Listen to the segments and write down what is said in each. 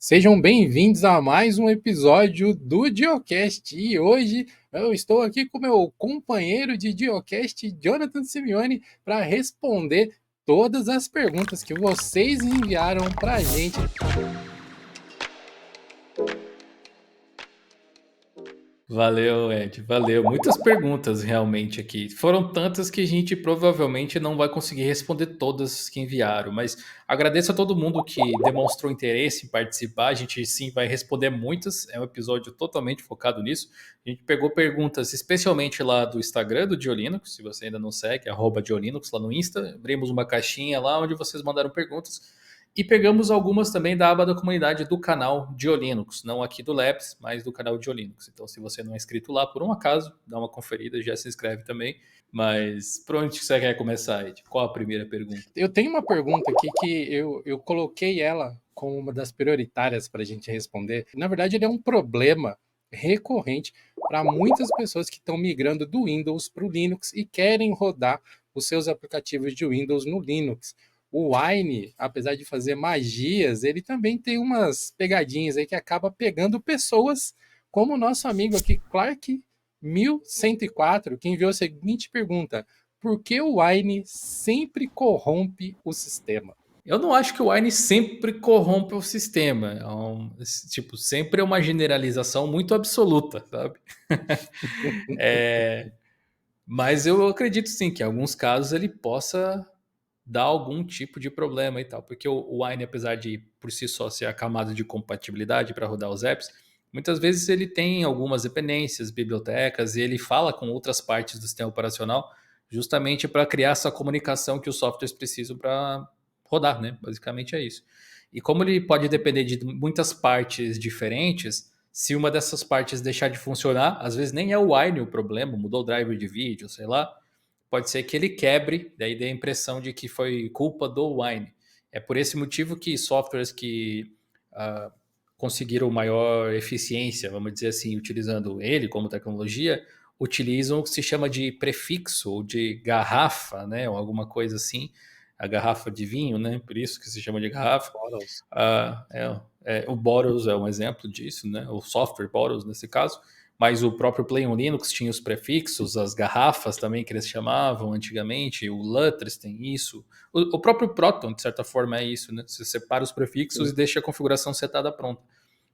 Sejam bem-vindos a mais um episódio do Diocast. E hoje eu estou aqui com meu companheiro de Diocast, Jonathan Simeone, para responder todas as perguntas que vocês enviaram para a gente. Valeu, Ed. Valeu. Muitas perguntas realmente aqui. Foram tantas que a gente provavelmente não vai conseguir responder todas que enviaram, mas agradeço a todo mundo que demonstrou interesse em participar. A gente sim vai responder muitas. É um episódio totalmente focado nisso. A gente pegou perguntas especialmente lá do Instagram do Diolinux. Se você ainda não segue, @Diolinux lá no Insta. Abrimos uma caixinha lá onde vocês mandaram perguntas. E pegamos algumas também da aba da comunidade do canal Diolinux, não aqui do Labs, mas do canal Diolinux. Então, se você não é inscrito lá, por um acaso, dá uma conferida, já se inscreve também. Mas por onde você quer começar, Ed? Qual a primeira pergunta? Eu tenho uma pergunta aqui que eu coloquei ela como uma das prioritárias para a gente responder. Na verdade, ele é um problema recorrente para muitas pessoas que estão migrando do Windows para o Linux e querem rodar os seus aplicativos de Windows no Linux. O Wine, apesar de fazer magias, ele também tem umas pegadinhas aí que acaba pegando pessoas como o nosso amigo aqui, Clark 1104, que enviou a seguinte pergunta: por que o Wine sempre corrompe o sistema? Eu não acho que o Wine sempre corrompe o sistema. Tipo, sempre é uma generalização muito absoluta, sabe? É, mas eu acredito sim que em alguns casos ele possa dar algum tipo de problema e tal. Porque o Wine, apesar de por si só ser a camada de compatibilidade para rodar os apps, muitas vezes ele tem algumas dependências, bibliotecas, e ele fala com outras partes do sistema operacional justamente para criar essa comunicação que os softwares precisam para rodar, né? Basicamente é isso. E como ele pode depender de muitas partes diferentes, se uma dessas partes deixar de funcionar, às vezes nem é o Wine o problema, mudou o driver de vídeo, sei lá, pode ser que ele quebre, daí dê a impressão de que foi culpa do Wine. É por esse motivo que softwares que ah, conseguiram maior eficiência, vamos dizer assim, utilizando ele como tecnologia, utilizam o que se chama de prefixo ou de garrafa, né, ou alguma coisa assim, a garrafa de vinho, né, por isso que se chama de garrafa. Bottles. O Boros é um exemplo disso, né? O software Boros nesse caso, mas o próprio Play on Linux tinha os prefixos, as garrafas também que eles chamavam antigamente, o Lutris tem isso, o próprio Proton, de certa forma, é isso, né? Você separa os prefixos Sim. e deixa a configuração setada pronta.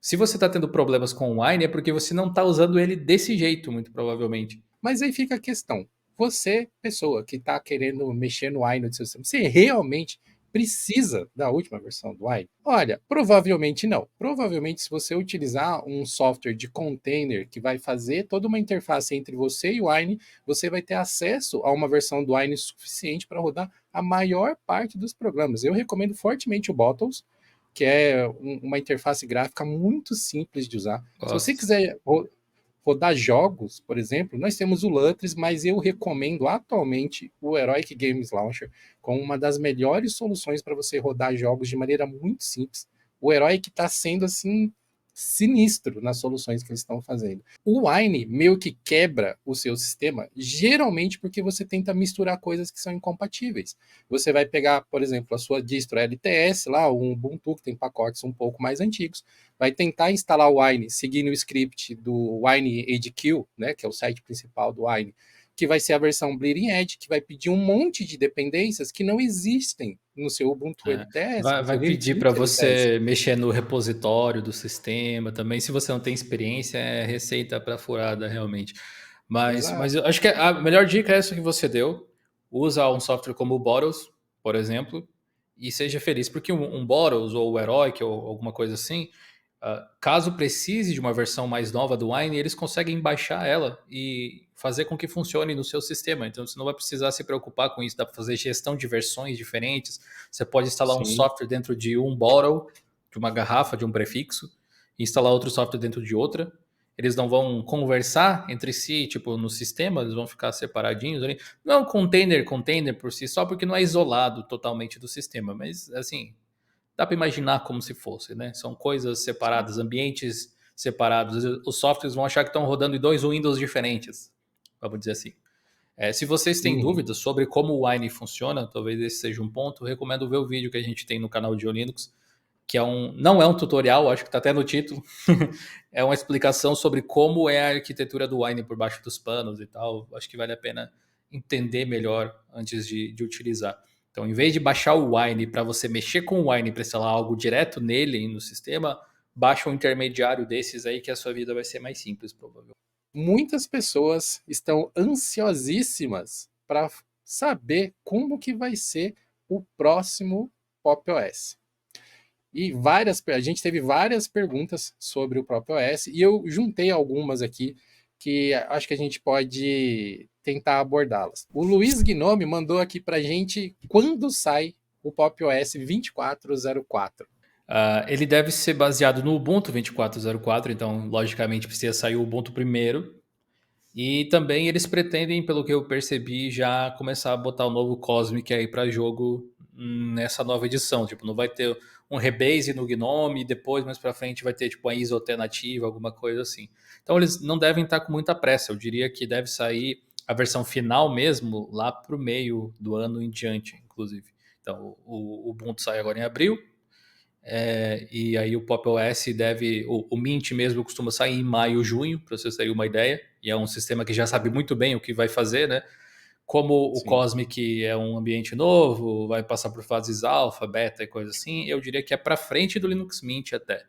Se você está tendo problemas com o Wine, é porque você não está usando ele desse jeito, muito provavelmente. Mas aí fica a questão. Você, pessoa que está querendo mexer no Wine do seu sistema, você realmente precisa da última versão do Wine? Olha, provavelmente não. Provavelmente, se você utilizar um software de container que vai fazer toda uma interface entre você e o Wine, você vai ter acesso a uma versão do Wine suficiente para rodar a maior parte dos programas. Eu recomendo fortemente o Bottles, que é uma interface gráfica muito simples de usar. Se você Gosto. quiser rodar jogos, por exemplo, nós temos o Lutris, mas eu recomendo atualmente o Heroic Games Launcher como uma das melhores soluções para você rodar jogos de maneira muito simples. O Heroic está sendo assim sinistro nas soluções que eles estão fazendo. O Wine meio que quebra o seu sistema, geralmente porque você tenta misturar coisas que são incompatíveis. Você vai pegar, por exemplo, a sua distro LTS, lá, o Ubuntu, que tem pacotes um pouco mais antigos, vai tentar instalar o Wine seguindo o script do Wine ADQ, né, que é o site principal do Wine, que vai ser a versão Bleeding Edge, que vai pedir um monte de dependências que não existem no seu Ubuntu É. LTS, Vai, no seu vai Linux pedir para Mint LTS. você mexer no repositório do sistema também. Se você não tem experiência, é receita para furada, realmente. Mas Exato. eu acho que a melhor dica é essa que você deu. Usa um software como o Boros, por exemplo, e seja feliz. Porque um Boros ou o Heroic ou alguma coisa assim, caso precise de uma versão mais nova do Wine, eles conseguem baixar ela e fazer com que funcione no seu sistema. Então você não vai precisar se preocupar com isso. Dá para fazer gestão de versões diferentes. Você pode instalar um Sim. software dentro de um bottle, de uma garrafa, de um prefixo, e instalar outro software dentro de outra. Eles não vão conversar entre si, tipo, no sistema, eles vão ficar separadinhos ali. Não container por si só, porque não é isolado totalmente do sistema, mas assim, dá para imaginar como se fosse, né? São coisas Sim. separadas, ambientes separados. Os softwares vão achar que estão rodando em dois Windows diferentes, vamos dizer assim. Se vocês têm Uhum. dúvidas sobre como o Wine funciona, talvez esse seja um ponto, eu recomendo ver o vídeo que a gente tem no canal de Linux, que não é um tutorial, acho que está até no título, é uma explicação sobre como é a arquitetura do Wine por baixo dos panos e tal. Acho que vale a pena entender melhor antes de utilizar. Então, em vez de baixar o Wine para você mexer com o Wine para instalar algo direto nele no sistema, baixa um intermediário desses aí que a sua vida vai ser mais simples, provavelmente. Muitas pessoas estão ansiosíssimas para saber como que vai ser o próximo Pop OS. E a gente teve várias perguntas sobre o próprio OS e eu juntei algumas aqui que acho que a gente pode tentar abordá-las. O Luiz Gnome mandou aqui para a gente quando sai o Pop OS 2404. Ele deve ser baseado no Ubuntu 24.04, então logicamente precisa sair o Ubuntu primeiro. E também eles pretendem, pelo que eu percebi, já começar a botar o novo Cosmic aí para jogo nessa nova edição. Tipo, não vai ter um rebase no Gnome e depois, mais para frente, vai ter tipo uma ISO alternativa, alguma coisa assim. Então eles não devem estar com muita pressa. Eu diria que deve sair a versão final mesmo lá para o meio do ano em diante, inclusive. Então o Ubuntu sai agora em abril. E aí o Pop OS deve. O Mint mesmo costuma sair em maio, junho, para você ter uma ideia. E é um sistema que já sabe muito bem o que vai fazer, né? Como o Sim. Cosmic é um ambiente novo, vai passar por fases alfa, beta e coisa assim, eu diria que é para frente do Linux Mint até.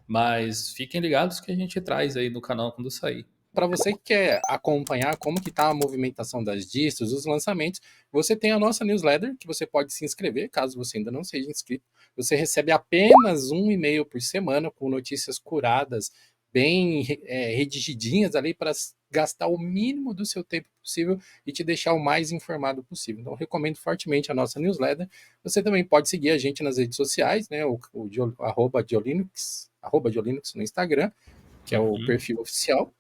Mas fiquem ligados que a gente traz aí no canal quando sair. Para você que quer acompanhar como que está a movimentação das distros, os lançamentos, você tem a nossa newsletter, que você pode se inscrever, caso você ainda não seja inscrito. Você recebe apenas um e-mail por semana com notícias curadas, bem redigidinhas ali para gastar o mínimo do seu tempo possível e te deixar o mais informado possível. Então, recomendo fortemente a nossa newsletter. Você também pode seguir a gente nas redes sociais, né? O @Diolinux no Instagram, que é o perfil oficial.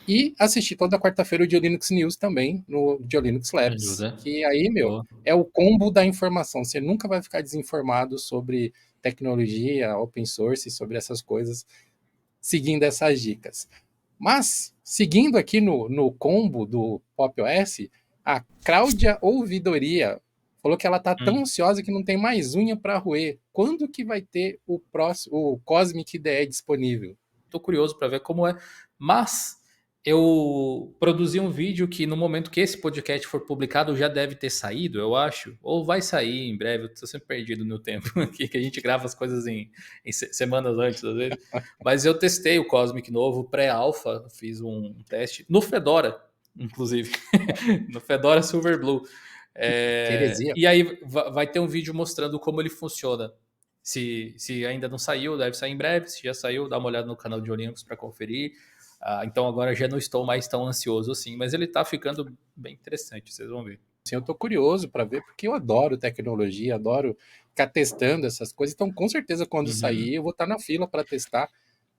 E assistir toda quarta-feira o Diolinux News também, no Diolinux Labs. Ajuda. Que aí, é o combo da informação. Você nunca vai ficar desinformado sobre tecnologia, open source, sobre essas coisas, seguindo essas dicas. Mas, seguindo aqui no combo do Pop OS, a Cláudia Ouvidoria falou que ela tá tão ansiosa que não tem mais unha para roer. Quando que vai ter o Cosmic IDE disponível? Tô curioso para ver como é. Mas eu produzi um vídeo que no momento que esse podcast for publicado já deve ter saído, eu acho. Ou vai sair em breve, eu tô sempre perdido no tempo aqui, que a gente grava as coisas em semanas antes, às vezes. Mas eu testei o Cosmic novo pré-alpha, fiz um teste no Fedora, inclusive. No Fedora Silverblue. E aí vai ter um vídeo mostrando como ele funciona. Se ainda não saiu, deve sair em breve. Se já saiu, dá uma olhada no canal de Linux para conferir. Então agora já não estou mais tão ansioso assim, mas ele está ficando bem interessante, vocês vão ver. Sim, eu estou curioso para ver, porque eu adoro tecnologia, adoro ficar testando essas coisas. Então, com certeza, quando sair, eu vou estar na fila para testar.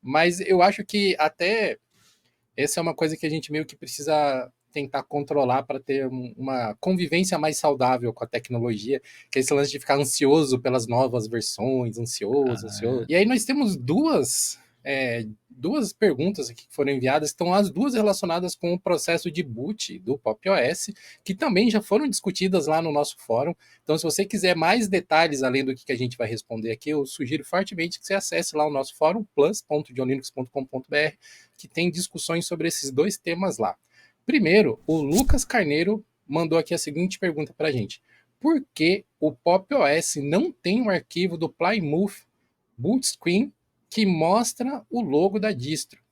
Mas eu acho que até essa é uma coisa que a gente meio que precisa tentar controlar para ter uma convivência mais saudável com a tecnologia, que é esse lance de ficar ansioso pelas novas versões, ansioso. E aí nós temos duas perguntas aqui que foram enviadas, estão as duas relacionadas com o processo de boot do Pop OS, que também já foram discutidas lá no nosso fórum. Então, se você quiser mais detalhes além do que a gente vai responder aqui, eu sugiro fortemente que você acesse lá o nosso fórum, plus.johnlinux.com.br, que tem discussões sobre esses dois temas lá. Primeiro, o Lucas Carneiro mandou aqui a seguinte pergunta para a gente. Por que o Pop OS não tem um arquivo do Plymouth boot screen que mostra o logo da distro?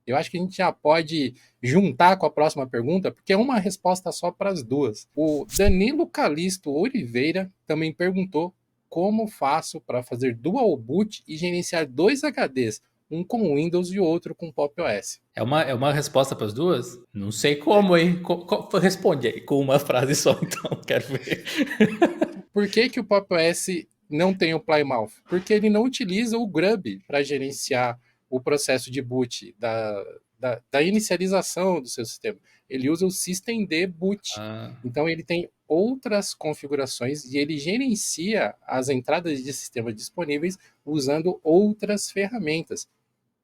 Eu acho que a gente já pode juntar com a próxima pergunta, porque é uma resposta só para as duas. O Danilo Calisto Oliveira também perguntou como faço para fazer dual boot e gerenciar dois HDs, um com Windows e o outro com Pop OS. É uma resposta para as duas? Não sei como, hein? Responde aí com uma frase só, então, quero ver. Por que o Pop OS não tem o Plymouth? Porque ele não utiliza o Grub para gerenciar o processo de boot, da inicialização do seu sistema. Ele usa o systemd boot. Então ele tem outras configurações e ele gerencia as entradas de sistema disponíveis usando outras ferramentas.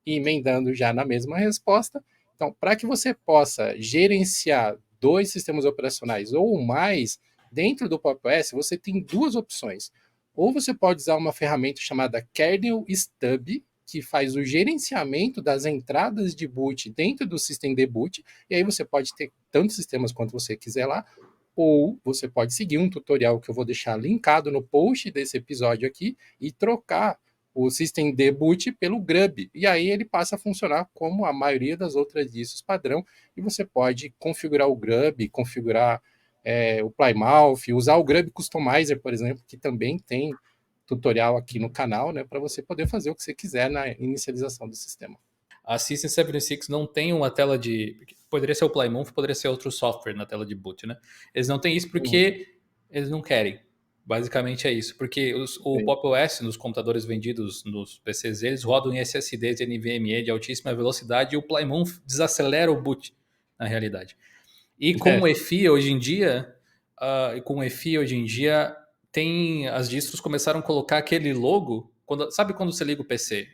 E emendando já na mesma resposta, então, para que você possa gerenciar dois sistemas operacionais ou mais dentro do Pop OS, você tem duas opções. ou você pode usar uma ferramenta chamada Kernel Stub, que faz o gerenciamento das entradas de boot dentro do Systemd Boot, e aí você pode ter tantos sistemas quanto você quiser lá, ou você pode seguir um tutorial que eu vou deixar linkado no post desse episódio aqui e trocar o Systemd Boot pelo Grub, e aí ele passa a funcionar como a maioria das outras distros padrão, e você pode configurar o Grub, configurar o Plymouth, usar o Grub Customizer, por exemplo, que também tem tutorial aqui no canal, né, para você poder fazer o que você quiser na inicialização do sistema. A System 76 não tem uma tela de... Poderia ser o Plymouth, poderia ser outro software na tela de boot, né? Eles não têm isso porque eles não querem. Basicamente é isso. Porque o Pop! OS, nos computadores vendidos nos PCs, eles rodam em SSDs de NVMe de altíssima velocidade e o Plymouth desacelera o boot, na realidade. E com o EFI hoje em dia, tem as distros começaram a colocar aquele logo. Sabe quando você liga o PC?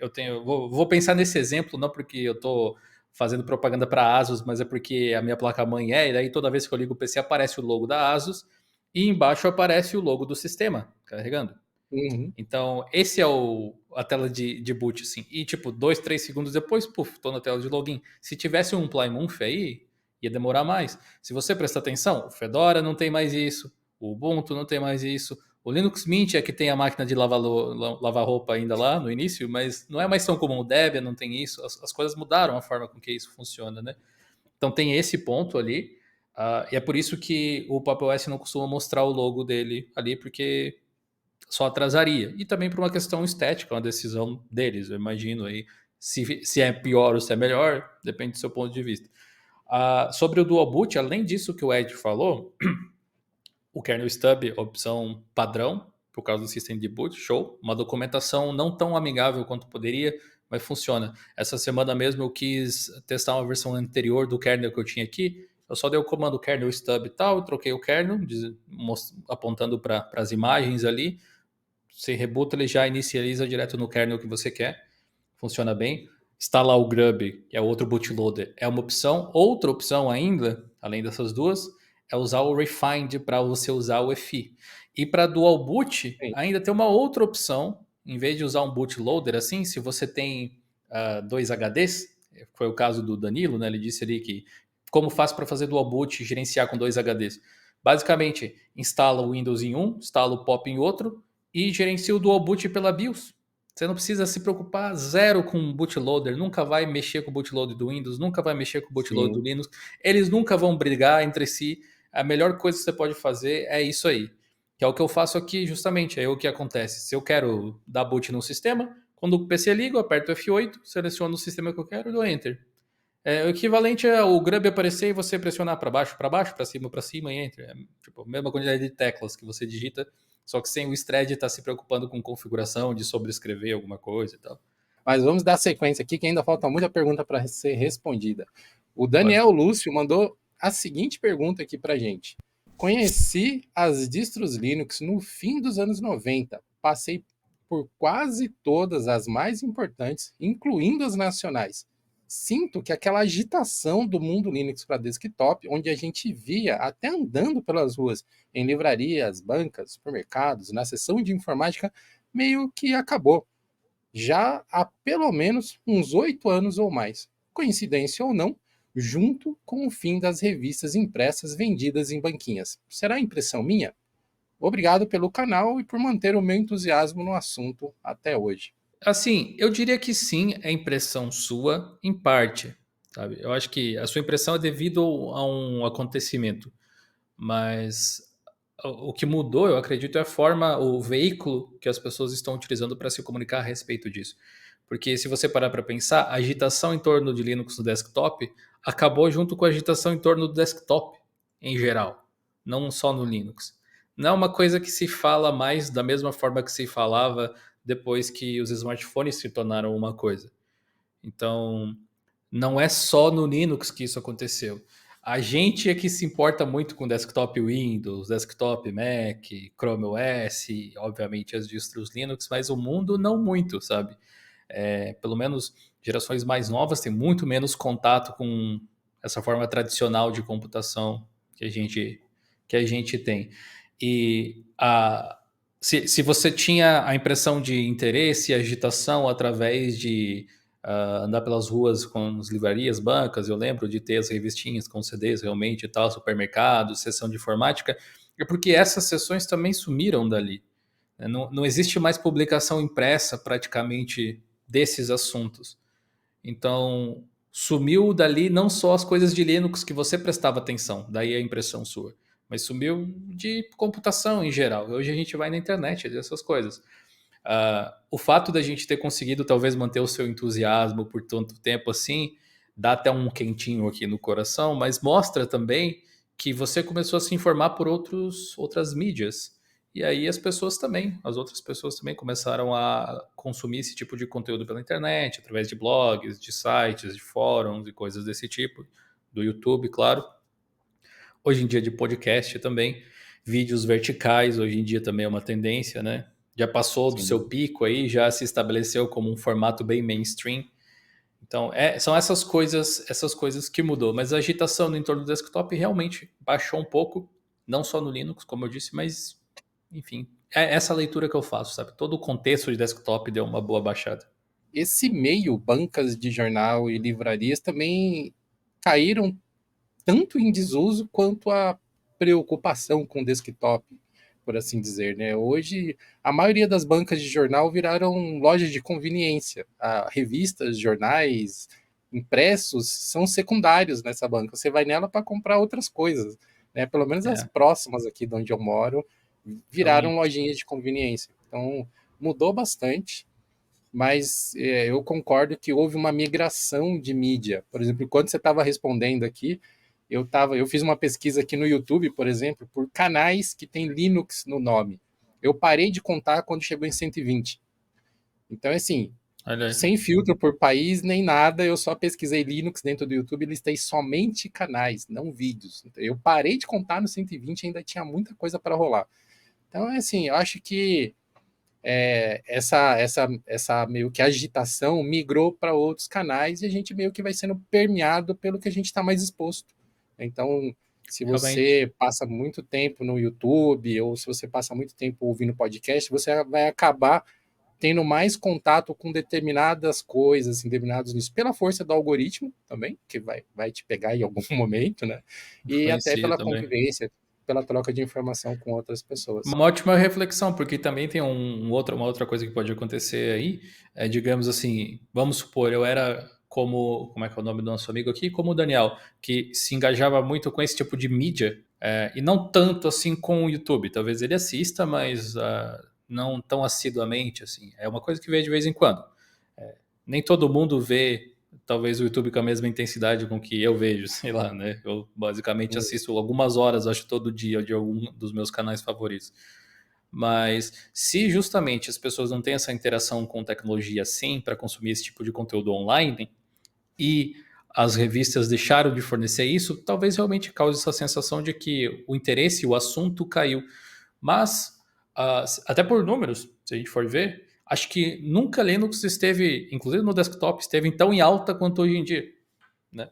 Vou pensar nesse exemplo, não porque eu estou fazendo propaganda para Asus, mas é porque a minha placa-mãe e daí toda vez que eu ligo o PC aparece o logo da Asus e embaixo aparece o logo do sistema carregando. Uhum. Então, esse é a tela de boot, assim. E, tipo, 2, 3 segundos depois, puf, tô na tela de login. Se tivesse um Plymouth aí, ia demorar mais. Se você prestar atenção, o Fedora não tem mais isso, o Ubuntu não tem mais isso, o Linux Mint é que tem a máquina de lavar roupa ainda lá no início, mas não é mais tão comum. O Debian não tem isso. As coisas mudaram a forma com que isso funciona, né? Então tem esse ponto ali. E é por isso que o Pop! OS não costuma mostrar o logo dele ali, porque só atrasaria. E também por uma questão estética, uma decisão deles, eu imagino aí. Se é pior ou se é melhor, depende do seu ponto de vista. Sobre o Dual Boot, além disso que o Ed falou, o kernel stub, opção padrão, por causa do sistema de boot, show. Uma documentação não tão amigável quanto poderia, mas funciona. Essa semana mesmo eu quis testar uma versão anterior do kernel que eu tinha aqui. Eu só dei o comando kernel stub e tal, troquei o kernel, apontando para as imagens ali. Você rebuta, ele já inicializa direto no kernel que você quer. Funciona bem. Instalar o Grub, que é outro bootloader, é uma opção. Outra opção ainda, além dessas duas, é usar o Refind para você usar o EFI. E para Dual Boot, Sim. ainda tem uma outra opção. Em vez de usar um bootloader assim, se você tem dois HDs, foi o caso do Danilo, né? Ele disse ali que como faz para fazer Dual Boot e gerenciar com dois HDs. Basicamente, instala o Windows em um, instala o POP em outro, e gerencia o Dual Boot pela BIOS. Você não precisa se preocupar zero com o bootloader, nunca vai mexer com o bootloader do Windows, nunca vai mexer com o bootloader do Sim. Linux, eles nunca vão brigar entre si. A melhor coisa que você pode fazer é isso aí, que é o que eu faço aqui justamente, é o que acontece. Se eu quero dar boot no sistema, quando o PC liga, eu aperto F8, seleciono o sistema que eu quero e dou Enter. O equivalente é o Grub aparecer e você pressionar para baixo, para cima e Enter. É tipo a mesma quantidade de teclas que você digita, só que sem o Stred estar se preocupando com configuração, de sobrescrever alguma coisa e tal. Mas vamos dar sequência aqui, que ainda falta muita pergunta para ser respondida. O Pode. Daniel Lúcio mandou a seguinte pergunta aqui para gente. Conheci as distros Linux no fim dos anos 90. Passei por quase todas as mais importantes, incluindo as nacionais. Sinto que aquela agitação do mundo Linux para desktop, onde a gente via até andando pelas ruas, em livrarias, bancas, supermercados, na seção de informática, meio que acabou já há pelo menos uns 8 anos ou mais. Coincidência ou não, junto com o fim das revistas impressas vendidas em banquinhas. Será impressão minha? Obrigado pelo canal e por manter o meu entusiasmo no assunto até hoje. Assim, eu diria que sim, é impressão sua, em parte. Sabe? Eu acho que a sua impressão é devido a um acontecimento, mas o que mudou, eu acredito, é a forma, o veículo que as pessoas estão utilizando para se comunicar a respeito disso. Porque se você parar para pensar, a agitação em torno de Linux no desktop acabou junto com a agitação em torno do desktop em geral, não só no Linux. Não é uma coisa que se fala mais da mesma forma que se falava depois que os smartphones se tornaram uma coisa. Então, não é só no Linux que isso aconteceu. A gente é que se importa muito com desktop Windows, desktop Mac, Chrome OS, obviamente as distros Linux, mas o mundo não muito, sabe? Pelo menos gerações mais novas têm muito menos contato com essa forma tradicional de computação que a gente tem. E Se você tinha a impressão de interesse e agitação através de andar pelas ruas com as livrarias, bancas, eu lembro de ter as revistinhas com CDs realmente e tal, supermercados, sessão de informática, é porque essas sessões também sumiram dali. Né? Não existe mais publicação impressa praticamente desses assuntos. Então, sumiu dali não só as coisas de Linux que você prestava atenção, daí a impressão sua, mas sumiu de computação em geral. Hoje a gente vai na internet dessas coisas. O fato da gente ter conseguido talvez manter o seu entusiasmo por tanto tempo assim, dá até um quentinho aqui no coração, mas mostra também que você começou a se informar por outras mídias. E aí as outras pessoas também começaram a consumir esse tipo de conteúdo pela internet, através de blogs, de sites, de fóruns e coisas desse tipo, do YouTube, claro. Hoje em dia de podcast também, vídeos verticais, hoje em dia também é uma tendência, né? Já passou do Sem seu dúvida. pico aí, já se estabeleceu como um formato bem mainstream. Então, são essas coisas que mudou. Mas a agitação no entorno do desktop realmente baixou um pouco, não só no Linux, como eu disse, mas, enfim, é essa leitura que eu faço, sabe? Todo o contexto de desktop deu uma boa baixada. Esse meio, bancas de jornal e livrarias também caíram tanto em desuso quanto a preocupação com o desktop, por assim dizer, né? Hoje, a maioria das bancas de jornal viraram lojas de conveniência. Revistas, jornais, impressos são secundários nessa banca. Você vai nela para comprar outras coisas, né? Pelo menos as É, próximas aqui de onde eu moro viraram realmente. lojinhas de conveniência. Então, mudou bastante, mas eu concordo que houve uma migração de mídia. Por exemplo, quando você estava respondendo aqui, eu fiz uma pesquisa aqui no YouTube, por exemplo, por canais que tem Linux no nome. Eu parei de contar quando chegou em 120. Então, assim, Olha aí. sem filtro por país nem nada, eu só pesquisei Linux dentro do YouTube e listei somente canais, não vídeos. Então, eu parei de contar no 120 e ainda tinha muita coisa para rolar. Então, é assim, eu acho que essa meio que agitação migrou para outros canais e a gente meio que vai sendo permeado pelo que a gente está mais exposto. Então, se Realmente. você passa muito tempo no YouTube ou se você passa muito tempo ouvindo podcast, você vai acabar tendo mais contato com determinadas coisas, assim, determinados nisso, pela força do algoritmo também, que vai te pegar em algum momento, né? E até Influencia pela também. convivência, pela troca de informação com outras pessoas. Uma ótima reflexão, porque também tem uma outra coisa que pode acontecer aí, digamos assim, vamos supor, eu era como é que é o nome do nosso amigo aqui? Como o Daniel, que se engajava muito com esse tipo de mídia, e não tanto assim com o YouTube. Talvez ele assista, mas não tão assiduamente, assim. É uma coisa que vê de vez em quando. Nem todo mundo vê, talvez, o YouTube com a mesma intensidade com que eu vejo, sei lá, né? Eu basicamente Hum. assisto algumas horas, acho, todo dia de algum dos meus canais favoritos. Mas se justamente as pessoas não têm essa interação com tecnologia assim para consumir esse tipo de conteúdo online e as revistas deixaram de fornecer isso, talvez realmente cause essa sensação de que o interesse, o assunto caiu. Mas, até por números, se a gente for ver, acho que nunca Linux esteve, inclusive no desktop, esteve tão em alta quanto hoje em dia. Né?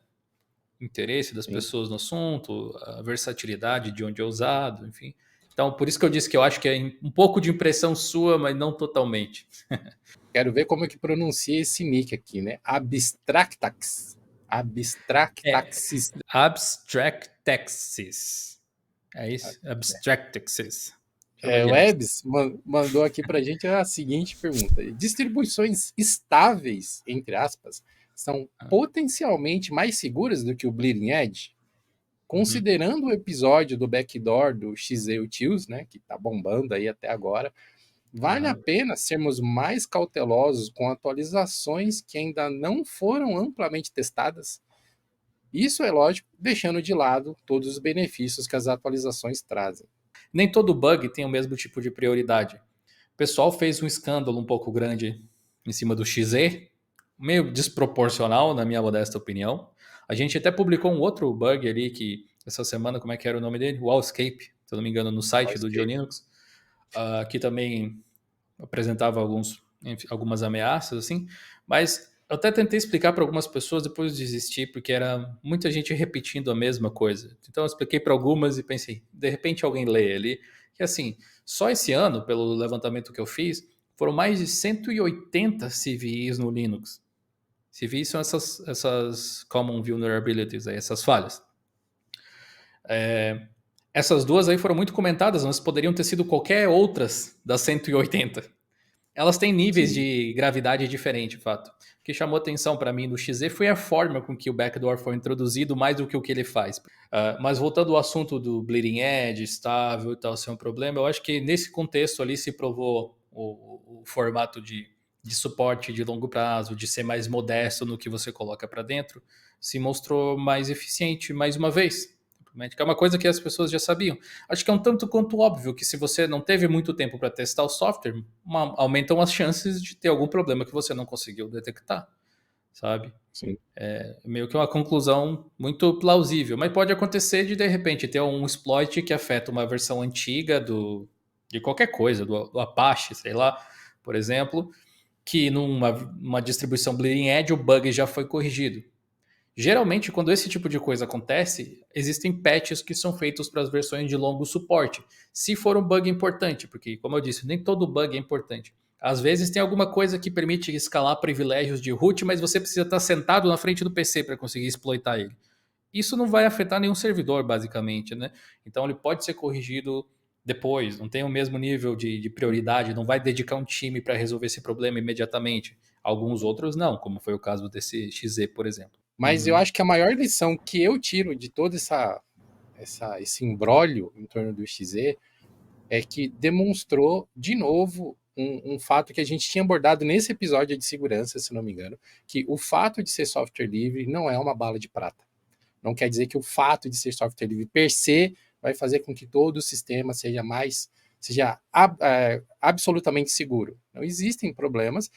O interesse das Sim. pessoas no assunto, a versatilidade de onde é usado, enfim. Então, por isso que eu disse que eu acho que é um pouco de impressão sua, mas não totalmente. Quero ver como é que pronuncia esse nick aqui, né? Abstractax. É Abstractaxis. Abstract Texas. É isso? Abstract Texas. O Trabalhando. Ebs mandou aqui para a gente a seguinte pergunta: distribuições estáveis, entre aspas, são potencialmente mais seguras do que o Bleeding Edge? Uhum. Considerando o episódio do backdoor do XeUtils, né, que está bombando aí até agora, vale a Aham. pena sermos mais cautelosos com atualizações que ainda não foram amplamente testadas? Isso é lógico, deixando de lado todos os benefícios que as atualizações trazem. Nem todo bug tem o mesmo tipo de prioridade. O pessoal fez um escândalo um pouco grande em cima do XE, meio desproporcional, na minha modesta opinião. A gente até publicou um outro bug ali que essa semana, como é que era o nome dele? Wallscape, se eu não me engano, no site do Escape. Linux, que também apresentava algumas ameaças, assim, mas eu até tentei explicar para algumas pessoas, depois desisti, porque era muita gente repetindo a mesma coisa. Então eu expliquei para algumas e pensei, de repente alguém lê ali, que assim, só esse ano, pelo levantamento que eu fiz, foram mais de 180 CVEs no Linux. CVEs são essas Common Vulnerabilities, aí, essas falhas. Essas duas aí foram muito comentadas, mas poderiam ter sido qualquer outras das 180. Elas têm níveis Sim. de gravidade diferente, de fato. O que chamou atenção para mim no XZ foi a forma com que o backdoor foi introduzido, mais do que o que ele faz. Mas voltando ao assunto do bleeding edge, estável e tal, ser um problema, eu acho que nesse contexto ali se provou o formato de suporte de longo prazo, de ser mais modesto no que você coloca para dentro, se mostrou mais eficiente mais uma vez. Que é uma coisa que as pessoas já sabiam. Acho que é um tanto quanto óbvio que se você não teve muito tempo para testar o software, aumentam as chances de ter algum problema que você não conseguiu detectar, sabe? Sim. É meio que uma conclusão muito plausível, mas pode acontecer de repente ter um exploit que afeta uma versão antiga de qualquer coisa, do Apache, sei lá, por exemplo, que numa distribuição Bleeding Edge o bug já foi corrigido. Geralmente, quando esse tipo de coisa acontece, existem patches que são feitos para as versões de longo suporte. Se for um bug importante, porque, como eu disse, nem todo bug é importante. Às vezes tem alguma coisa que permite escalar privilégios de root, mas você precisa estar sentado na frente do PC para conseguir exploitar ele. Isso não vai afetar nenhum servidor, basicamente, né? Então ele pode ser corrigido depois, não tem o mesmo nível de prioridade, não vai dedicar um time para resolver esse problema imediatamente. Alguns outros não, como foi o caso desse XZ, por exemplo. Mas eu acho que a maior lição que eu tiro de todo esse imbróglio em torno do XZ é que demonstrou de novo um fato que a gente tinha abordado nesse episódio de segurança, se não me engano, que o fato de ser software livre não é uma bala de prata. Não quer dizer que o fato de ser software livre per se vai fazer com que todo o sistema seja absolutamente seguro. Não existem problemas,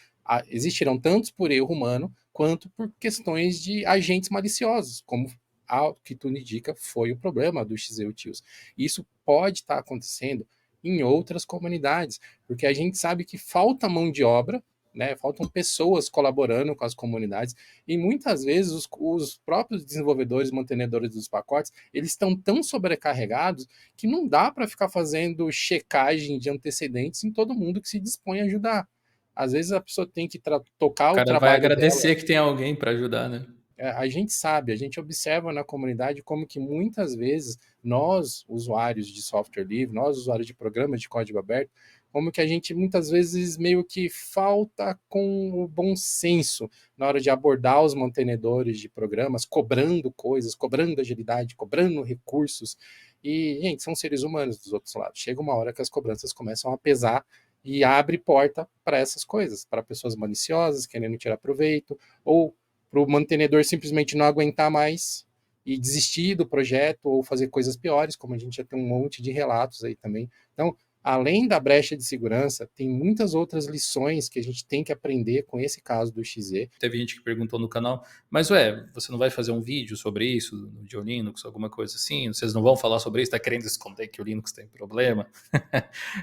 existirão tantos por erro humano quanto por questões de agentes maliciosos, como o que tu indica foi o problema do XEUTILS. Isso pode estar acontecendo em outras comunidades, porque a gente sabe que falta mão de obra, né? Faltam pessoas colaborando com as comunidades e muitas vezes os próprios desenvolvedores, mantenedores dos pacotes, eles estão tão sobrecarregados que não dá para ficar fazendo checagem de antecedentes em todo mundo que se dispõe a ajudar. Às vezes a pessoa tem que tocar O o cara vai trabalho dela. agradecer que tem alguém para ajudar, né? A gente sabe, a gente observa na comunidade como que muitas vezes nós, usuários de software livre, nós, usuários de programas de código aberto, como que a gente muitas vezes meio que falta com o bom senso na hora de abordar os mantenedores de programas, cobrando coisas, cobrando agilidade, cobrando recursos. E, gente, são seres humanos dos outros lados. Chega uma hora que as cobranças começam a pesar e abre porta para essas coisas, para pessoas maliciosas querendo tirar proveito, ou para o mantenedor simplesmente não aguentar mais e desistir do projeto ou fazer coisas piores, como a gente já tem um monte de relatos aí também. Então, além da brecha de segurança, tem muitas outras lições que a gente tem que aprender com esse caso do XZ. Teve gente que perguntou no canal, mas você não vai fazer um vídeo sobre isso, no Linux, alguma coisa assim? Vocês não vão falar sobre isso? Tá querendo esconder que o Linux tem problema?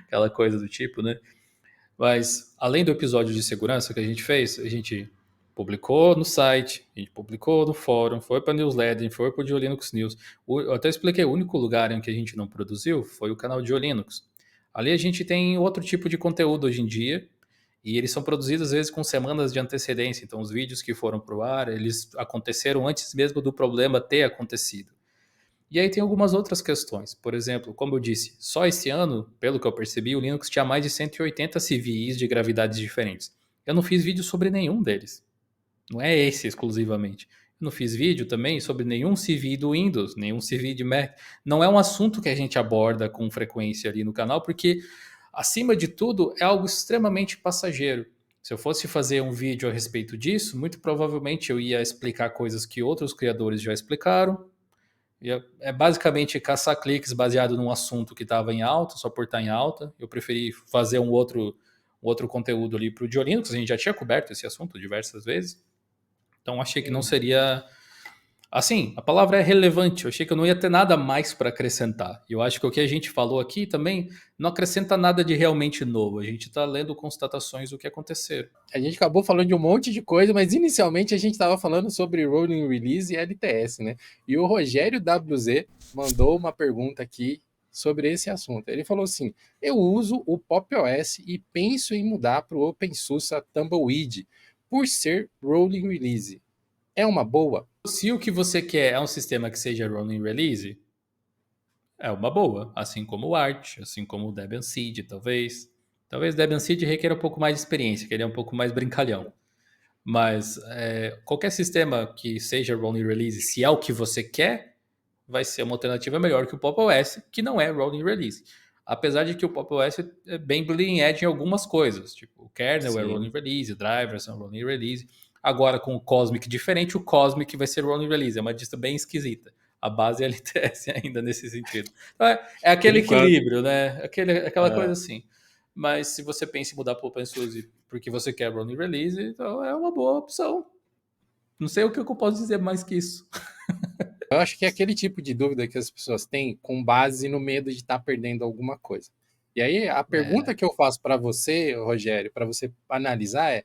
Aquela coisa do tipo, né? Mas, além do episódio de segurança que a gente publicou no site, a gente publicou no fórum, foi para newsletter, foi para o GeoLinux News. Eu até expliquei, o único lugar em que a gente não produziu foi o canal GeoLinux. Ali a gente tem outro tipo de conteúdo hoje em dia, e eles são produzidos às vezes com semanas de antecedência. Então, os vídeos que foram para o ar, eles aconteceram antes mesmo do problema ter acontecido. E aí tem algumas outras questões. Por exemplo, como eu disse, só esse ano, pelo que eu percebi, o Linux tinha mais de 180 CVEs de gravidades diferentes. Eu não fiz vídeo sobre nenhum deles. Não é esse exclusivamente. Eu não fiz vídeo também sobre nenhum CVE do Windows, nenhum CVE de Mac. Não é um assunto que a gente aborda com frequência ali no canal, porque, acima de tudo, é algo extremamente passageiro. Se eu fosse fazer um vídeo a respeito disso, muito provavelmente eu ia explicar coisas que outros criadores já explicaram. É basicamente caçar cliques baseado num assunto que estava em alta, só por estar em alta. Eu preferi fazer um outro conteúdo ali para o Diolinux, a gente já tinha coberto esse assunto diversas vezes. Então achei que não seria. Assim, a palavra é relevante. Eu achei que eu não ia ter nada mais para acrescentar. E eu acho que o que a gente falou aqui também não acrescenta nada de realmente novo. A gente está lendo constatações do que aconteceram. A gente acabou falando de um monte de coisa, mas inicialmente a gente estava falando sobre Rolling Release e LTS, né? E o Rogério WZ mandou uma pergunta aqui sobre esse assunto. Ele falou assim: eu uso o Pop! OS e penso em mudar para o OpenSUSE Tumbleweed por ser rolling release. É uma boa? Se o que você quer é um sistema que seja rolling release, é uma boa, assim como o Arch, assim como o Debian Seed, talvez. Talvez o Debian Seed requer um pouco mais de experiência, que ele é um pouco mais brincalhão. Mas qualquer sistema que seja rolling release, se é o que você quer, vai ser uma alternativa melhor que o Pop! OS, que não é rolling release. Apesar de que o Pop! OS é bem bleeding edge em algumas coisas, tipo o kernel é rolling Sim. release, drivers são rolling release. Agora com o Cosmic diferente, o Cosmic vai ser rolling release, é uma distro bem esquisita. A base é LTS ainda nesse sentido. Então é Por aquele enquanto. equilíbrio, né? Aquela coisa É. assim. Mas se você pensa em mudar para o OpenSUSE porque você quer rolling release, então é uma boa opção. Não sei o que eu posso dizer mais que isso. Eu acho que é aquele tipo de dúvida que as pessoas têm com base no medo de estar perdendo alguma coisa. E aí a pergunta É, que eu faço para você, Rogério, para você analisar é: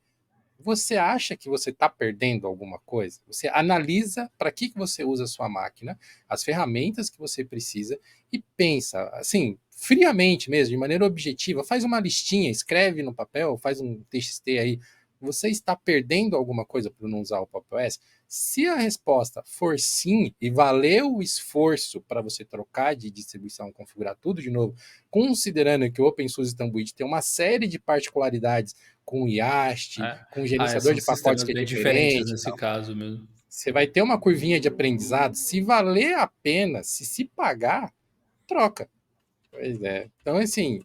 você acha que você está perdendo alguma coisa? Você analisa para que você usa a sua máquina, as ferramentas que você precisa e pensa, assim, friamente mesmo, de maneira objetiva, faz uma listinha, escreve no papel, faz um TXT aí. Você está perdendo alguma coisa por não usar o Pop! OS? Se a resposta for sim e valeu o esforço para você trocar de distribuição, configurar tudo de novo, considerando que o OpenSUSE Tumbleweed tem uma série de particularidades com o YAST, com o gerenciador são de pacotes sistemas que é bem diferentes diferente e nesse tal, caso mesmo. você vai ter uma curvinha de aprendizado. Se valer a pena, se pagar, troca. Pois é. Então, assim,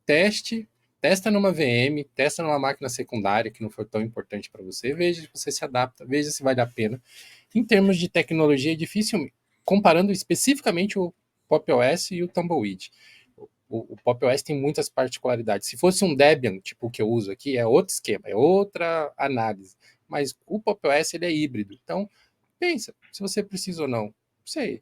testa numa VM, testa numa máquina secundária que não for tão importante para você, veja se você se adapta, veja se vale a pena. Em termos de tecnologia, é difícil, comparando especificamente o Pop! OS e o Tumbleweed. O Pop! OS tem muitas particularidades. Se fosse um Debian, tipo o que eu uso aqui, é outro esquema, é outra análise. Mas o Pop! OS ele é híbrido. Então, pensa se você precisa ou não. Não sei.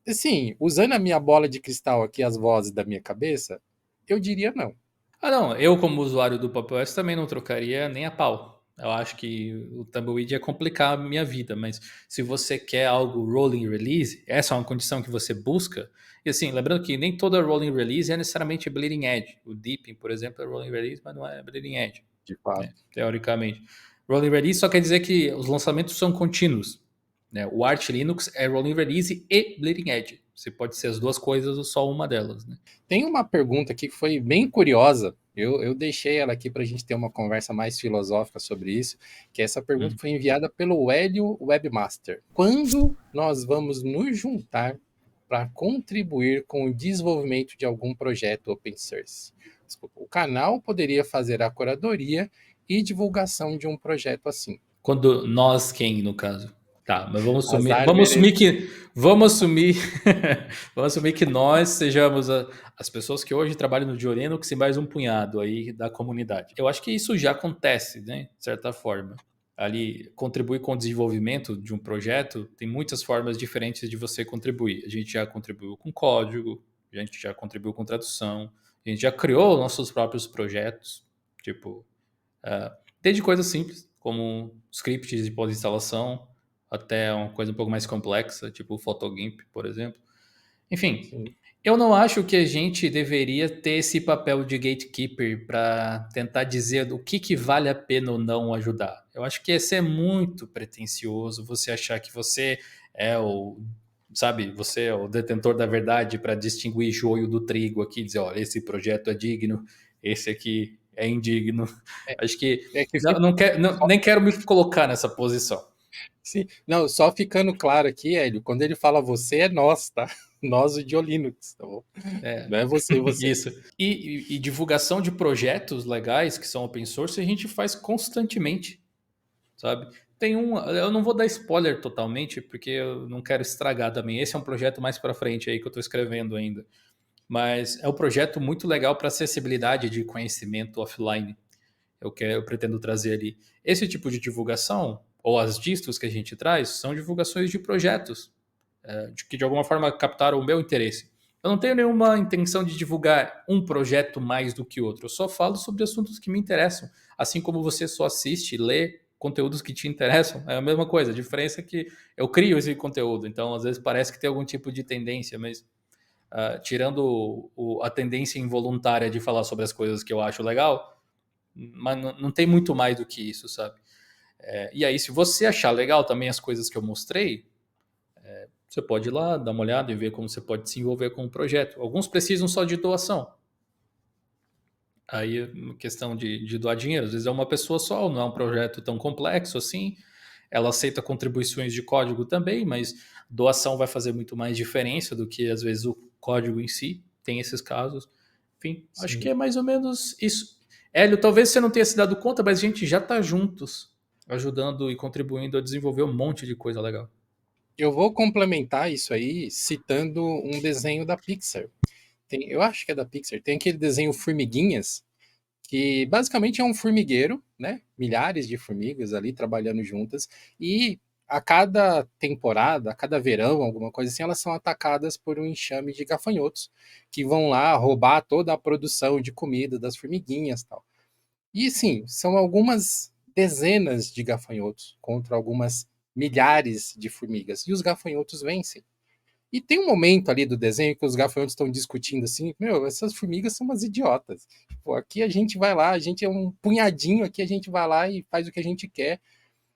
Assim, usando a minha bola de cristal aqui, as vozes da minha cabeça, eu diria não. Ah, não, eu como usuário do Pop! OS também não trocaria nem a pau. Eu acho que o Tumbleweed ia complicar a minha vida, mas se você quer algo rolling release, essa é uma condição que você busca. E assim, lembrando que nem toda rolling release é necessariamente bleeding edge. O Deepin, por exemplo, é rolling release, mas não é bleeding edge, De fato. né, teoricamente. Rolling release só quer dizer que os lançamentos são contínuos, né? O Arch Linux é rolling release e bleeding edge. Você pode ser as duas coisas ou só uma delas, né? Tem uma pergunta aqui que foi bem curiosa. Eu deixei ela aqui para a gente ter uma conversa mais filosófica sobre isso, que essa pergunta foi enviada pelo Hélio Webmaster. Quando nós vamos nos juntar para contribuir com o desenvolvimento de algum projeto open source? Desculpa, o canal poderia fazer a curadoria e divulgação de um projeto assim. Quando nós quem, no caso? Tá, mas Azar vamos assumir merece. que vamos assumir vamos assumir que nós sejamos as pessoas que hoje trabalham no Diolinux e mais um punhado aí da comunidade. Eu acho que isso já acontece, né, de certa forma. Ali contribuir com o desenvolvimento de um projeto tem muitas formas diferentes de você contribuir. A gente já contribuiu com código, a gente já contribuiu com tradução, a gente já criou nossos próprios projetos, tipo desde coisas simples, como scripts de pós-instalação, até uma coisa um pouco mais complexa, tipo o PhotoGimp, por exemplo. Enfim, Sim. eu não acho que a gente deveria ter esse papel de gatekeeper para tentar dizer o que vale a pena ou não ajudar. Eu acho que esse é muito pretensioso, você achar que você é o, sabe, você é o detentor da verdade para distinguir joio do trigo aqui, dizer, olha, esse projeto é digno, esse aqui é indigno. É, Acho que é que nem quero me colocar nessa posição. sim, não, só ficando claro aqui, Hélio, quando ele fala você, é nós, tá? Nós, o de Linux, tá bom? É, Não é você e você. isso. E divulgação de projetos legais que são open source a gente faz constantemente, sabe? Tem um, eu não vou dar spoiler totalmente, porque eu não quero estragar também. Esse é um projeto mais para frente aí que eu estou escrevendo ainda. Mas é um projeto muito legal para acessibilidade de conhecimento offline. Eu pretendo trazer ali. Esse tipo de divulgação, ou as distros que a gente traz, são divulgações de projetos que de alguma forma captaram o meu interesse. Eu não tenho nenhuma intenção de divulgar um projeto mais do que outro. Eu só falo sobre assuntos que me interessam. Assim como você só assiste, lê conteúdos que te interessam, é a mesma coisa. A diferença é que eu crio esse conteúdo. Então, às vezes parece que tem algum tipo de tendência, mas tirando a tendência involuntária de falar sobre as coisas que eu acho legal, mas não tem muito mais do que isso, sabe? E aí, se você achar legal também as coisas que eu mostrei, você pode ir lá, dar uma olhada e ver como você pode se envolver com o projeto. Alguns precisam só de doação. Aí, questão de doar dinheiro. Às vezes é uma pessoa só, não é um projeto tão complexo assim. Ela aceita contribuições de código também, mas doação vai fazer muito mais diferença do que, às vezes, o código em si. Tem esses casos. Enfim, acho que Sim. é mais ou menos isso. Hélio, talvez você não tenha se dado conta, mas a gente já está juntos, ajudando e contribuindo a desenvolver um monte de coisa legal. Eu vou complementar isso aí citando um desenho da Pixar. Eu acho que é da Pixar. Tem aquele desenho Formiguinhas, que basicamente é um formigueiro, né? Milhares de formigas ali trabalhando juntas, e a cada temporada, a cada verão, alguma coisa assim, elas são atacadas por um enxame de gafanhotos que vão lá roubar toda a produção de comida das formiguinhas, tal. E sim, são algumas dezenas de gafanhotos contra algumas milhares de formigas, e os gafanhotos vencem. E tem um momento ali do desenho que os gafanhotos estão discutindo assim, meu, essas formigas são umas idiotas. Tipo, aqui a gente vai lá, a gente é um punhadinho aqui, a gente vai lá e faz o que a gente quer.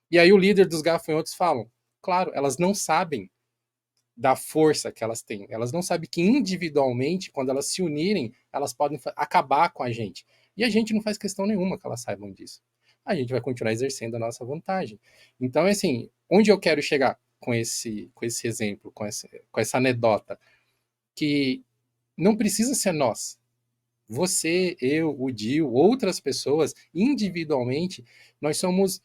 E aí o líder dos gafanhotos falam, claro, elas não sabem da força que elas têm. Elas não sabem que individualmente, quando elas se unirem, elas podem acabar com a gente. E a gente não faz questão nenhuma que elas saibam disso. A gente vai continuar exercendo a nossa vantagem. Então, assim, onde eu quero chegar com esse exemplo, com essa anedota? Que não precisa ser nós. Você, eu, o Dio, outras pessoas, individualmente, nós somos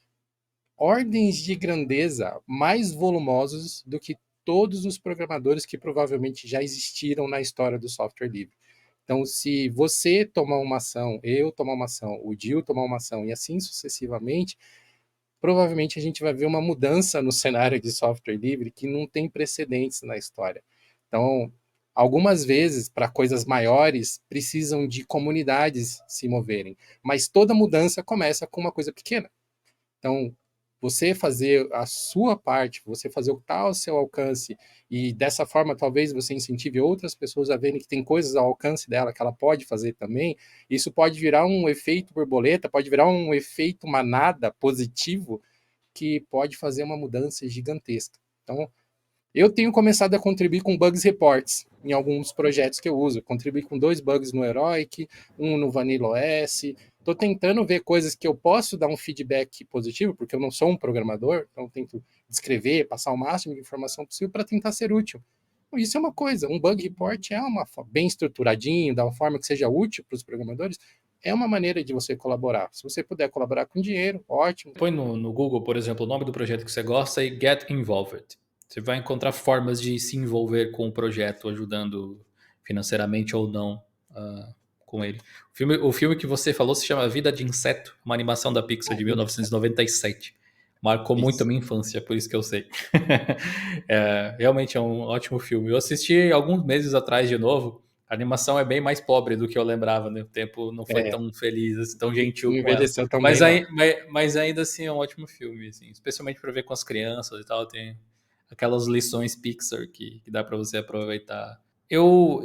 ordens de grandeza mais volumosos do que todos os programadores que provavelmente já existiram na história do software livre. Então, se você tomar uma ação, eu tomar uma ação, o Dio tomar uma ação e assim sucessivamente, provavelmente a gente vai ver uma mudança no cenário de software livre que não tem precedentes na história. Então, algumas vezes, para coisas maiores, precisam de comunidades se moverem, mas toda mudança começa com uma coisa pequena. Então, você fazer a sua parte, você fazer o que está ao seu alcance, e dessa forma talvez você incentive outras pessoas a verem que tem coisas ao alcance dela que ela pode fazer também, isso pode virar um efeito borboleta, pode virar um efeito manada positivo que pode fazer uma mudança gigantesca. Então, eu tenho começado a contribuir com bugs reports em alguns projetos que eu uso. Contribuí com 2 bugs no Heroic, um no Vanilla OS. Estou tentando ver coisas que eu posso dar um feedback positivo, porque eu não sou um programador, então eu tento descrever, passar o máximo de informação possível para tentar ser útil. Isso é uma coisa, um bug report é uma bem estruturadinho, da forma que seja útil para os programadores, é uma maneira de você colaborar. Se você puder colaborar com dinheiro, ótimo. Põe no Google, por exemplo, o nome do projeto que você gosta e Get Involved. Você vai encontrar formas de se envolver com o projeto, ajudando financeiramente ou não com ele. O filme que você falou se chama Vida de Inseto, uma animação da Pixar de 1997. Marcou muito a Isso. minha infância, por isso que eu sei. Realmente é um ótimo filme. Eu assisti alguns meses atrás de novo. A animação é bem mais pobre do que eu lembrava, né? O tempo não foi É, tão feliz, tão gentil não com ela. envelheceu tão bem, não. Mas ainda assim é um ótimo filme, assim, especialmente para ver com as crianças e tal. Tem aquelas lições Pixar que dá para você aproveitar. Eu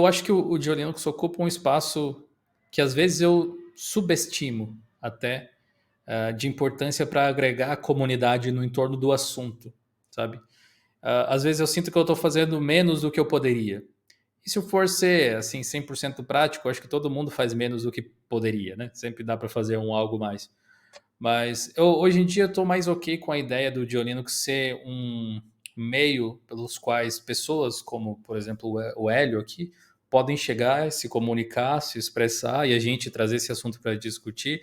acho que o Joe Linux ocupa um espaço que às vezes eu subestimo até de importância para agregar a comunidade no entorno do assunto, sabe? Às vezes eu sinto que eu estou fazendo menos do que eu poderia. E se eu for ser assim 100% prático, acho que todo mundo faz menos do que poderia, né? Sempre dá para fazer algo mais. Mas hoje em dia estou mais ok com a ideia do Linux ser um meio pelos quais pessoas, como por exemplo o Hélio aqui, podem chegar, se comunicar, se expressar e a gente trazer esse assunto para discutir,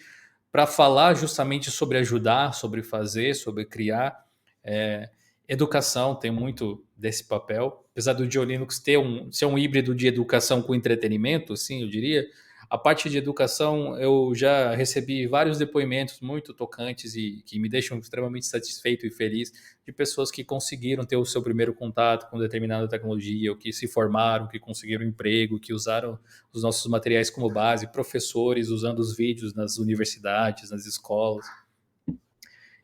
para falar justamente sobre ajudar, sobre fazer, sobre criar. É, educação tem muito desse papel, apesar do Linux ser um híbrido de educação com entretenimento, sim, eu diria. A parte de educação, eu já recebi vários depoimentos muito tocantes e que me deixam extremamente satisfeito e feliz de pessoas que conseguiram ter o seu primeiro contato com determinada tecnologia, ou que se formaram, que conseguiram emprego, que usaram os nossos materiais como base, professores usando os vídeos nas universidades, nas escolas.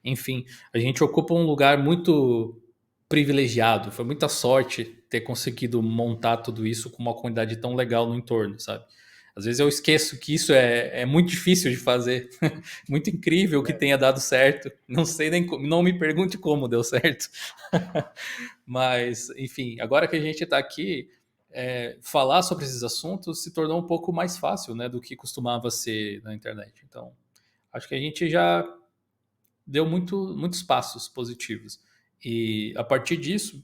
Enfim, a gente ocupa um lugar muito privilegiado, foi muita sorte ter conseguido montar tudo isso com uma comunidade tão legal no entorno, sabe? Às vezes eu esqueço que isso é muito difícil de fazer, muito incrível que tenha dado certo. Não sei nem como, não me pergunte como deu certo. Mas, enfim, agora que a gente está aqui, falar sobre esses assuntos se tornou um pouco mais fácil, né, do que costumava ser na internet. Então, acho que a gente já deu muitos passos positivos. E a partir disso,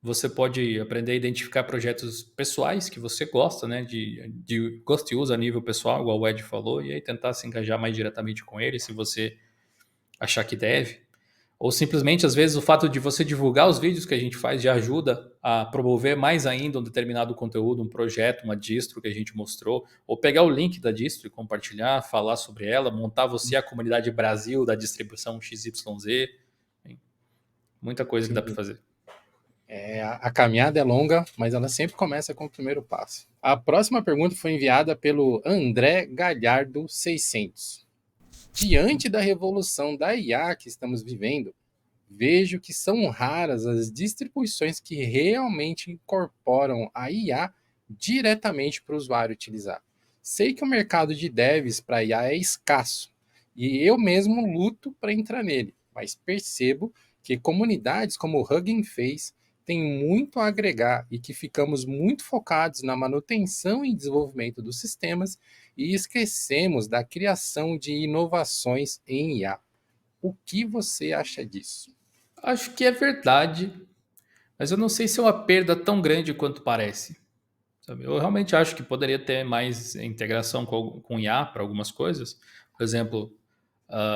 você pode aprender a identificar projetos pessoais que você gosta, né? De gosta e usa a nível pessoal, igual o Ed falou, e aí tentar se engajar mais diretamente com ele, se você achar que deve. Ou simplesmente, às vezes, o fato de você divulgar os vídeos que a gente faz já ajuda a promover mais ainda um determinado conteúdo, um projeto, uma distro que a gente mostrou, ou pegar o link da distro e compartilhar, falar sobre ela, montar você a comunidade Brasil da distribuição XYZ. Muita coisa que dá para Sim. fazer. A caminhada é longa, mas ela sempre começa com o primeiro passo. A próxima pergunta foi enviada pelo André Galhardo 600. Diante da revolução da IA que estamos vivendo, vejo que são raras as distribuições que realmente incorporam a IA diretamente para o usuário utilizar. Sei que o mercado de devs para IA é escasso e eu mesmo luto para entrar nele, mas percebo que comunidades como o Hugging Face têm muito a agregar e que ficamos muito focados na manutenção e desenvolvimento dos sistemas e esquecemos da criação de inovações em IA. O que você acha disso? Acho que é verdade, mas eu não sei se é uma perda tão grande quanto parece. Sabe? Eu realmente acho que poderia ter mais integração com IA para algumas coisas. Por exemplo,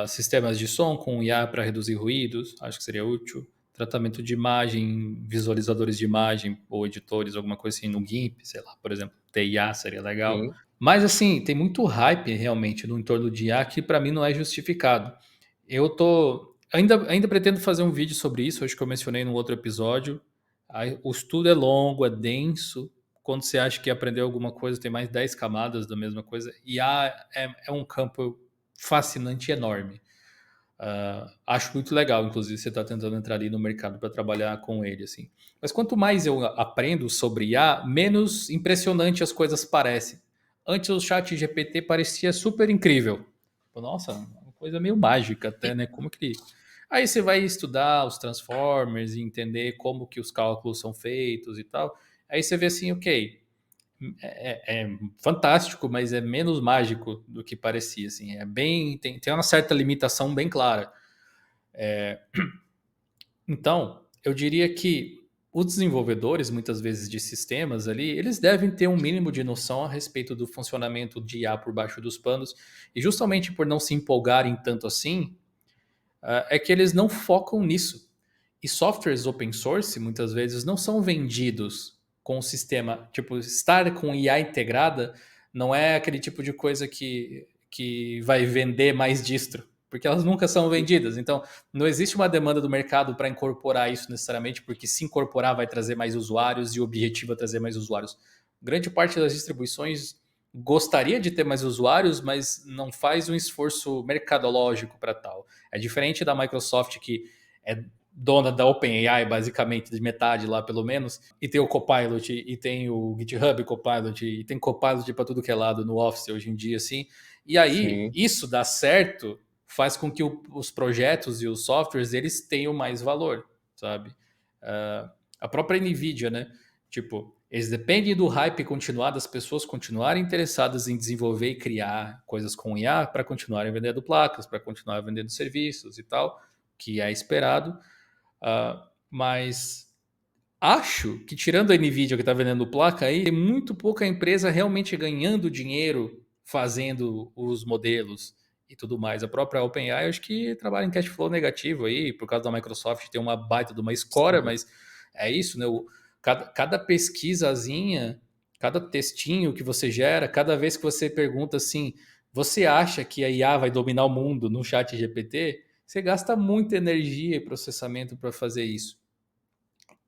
sistemas de som com IA para reduzir ruídos, acho que seria útil. Tratamento de imagem, visualizadores de imagem ou editores, alguma coisa assim no GIMP, sei lá, por exemplo, ter IA seria legal. Sim, Mas assim, tem muito hype realmente no entorno de IA que para mim não é justificado. Eu tô ainda pretendo fazer um vídeo sobre isso, acho que eu mencionei no outro episódio. Aí, o estudo é longo, é denso. Quando você acha que aprendeu alguma coisa, tem mais 10 camadas da mesma coisa. IA é um campo fascinante e enorme. Acho muito legal, inclusive, você está tentando entrar ali no mercado para trabalhar com ele, assim. Mas quanto mais eu aprendo sobre IA, menos impressionante as coisas parecem. Antes o chat GPT parecia super incrível. Nossa, uma coisa meio mágica até, né? Como que... Aí você vai estudar os transformers e entender como que os cálculos são feitos e tal. Aí você vê assim, ok, é fantástico, mas é menos mágico do que parecia, assim. Tem uma certa limitação bem clara. Então, eu diria que os desenvolvedores, muitas vezes de sistemas ali, eles devem ter um mínimo de noção a respeito do funcionamento de IA por baixo dos panos, e justamente por não se empolgarem tanto assim, é que eles não focam nisso. E softwares open source, muitas vezes, não são vendidos com o sistema. Tipo, estar com IA integrada não é aquele tipo de coisa que vai vender mais distro, porque elas nunca são vendidas. Então, não existe uma demanda do mercado para incorporar isso necessariamente, porque se incorporar vai trazer mais usuários e o objetivo é trazer mais usuários. Grande parte das distribuições gostaria de ter mais usuários, mas não faz um esforço mercadológico para tal. É diferente da Microsoft, que é dona da OpenAI, basicamente, de metade lá, pelo menos, e tem o Copilot, e tem o GitHub Copilot, e tem Copilot para tudo que é lado no Office hoje em dia, assim. E aí, sim. isso dá certo, faz com que os projetos e os softwares, eles tenham mais valor, sabe? A própria NVIDIA, né? Tipo, eles dependem do hype continuar, das pessoas continuarem interessadas em desenvolver e criar coisas com IA para continuarem vendendo placas, para continuar vendendo serviços e tal, que é esperado. Mas acho que, tirando a Nvidia que está vendendo placa aí, tem muito pouca empresa realmente ganhando dinheiro fazendo os modelos e tudo mais. A própria OpenAI, acho que trabalha em cash flow negativo aí, por causa da Microsoft ter uma baita de uma escora, Sim. mas é isso, né? Cada pesquisazinha, cada textinho que você gera, cada vez que você pergunta assim, você acha que a IA vai dominar o mundo no chat GPT? Você gasta muita energia e processamento para fazer isso.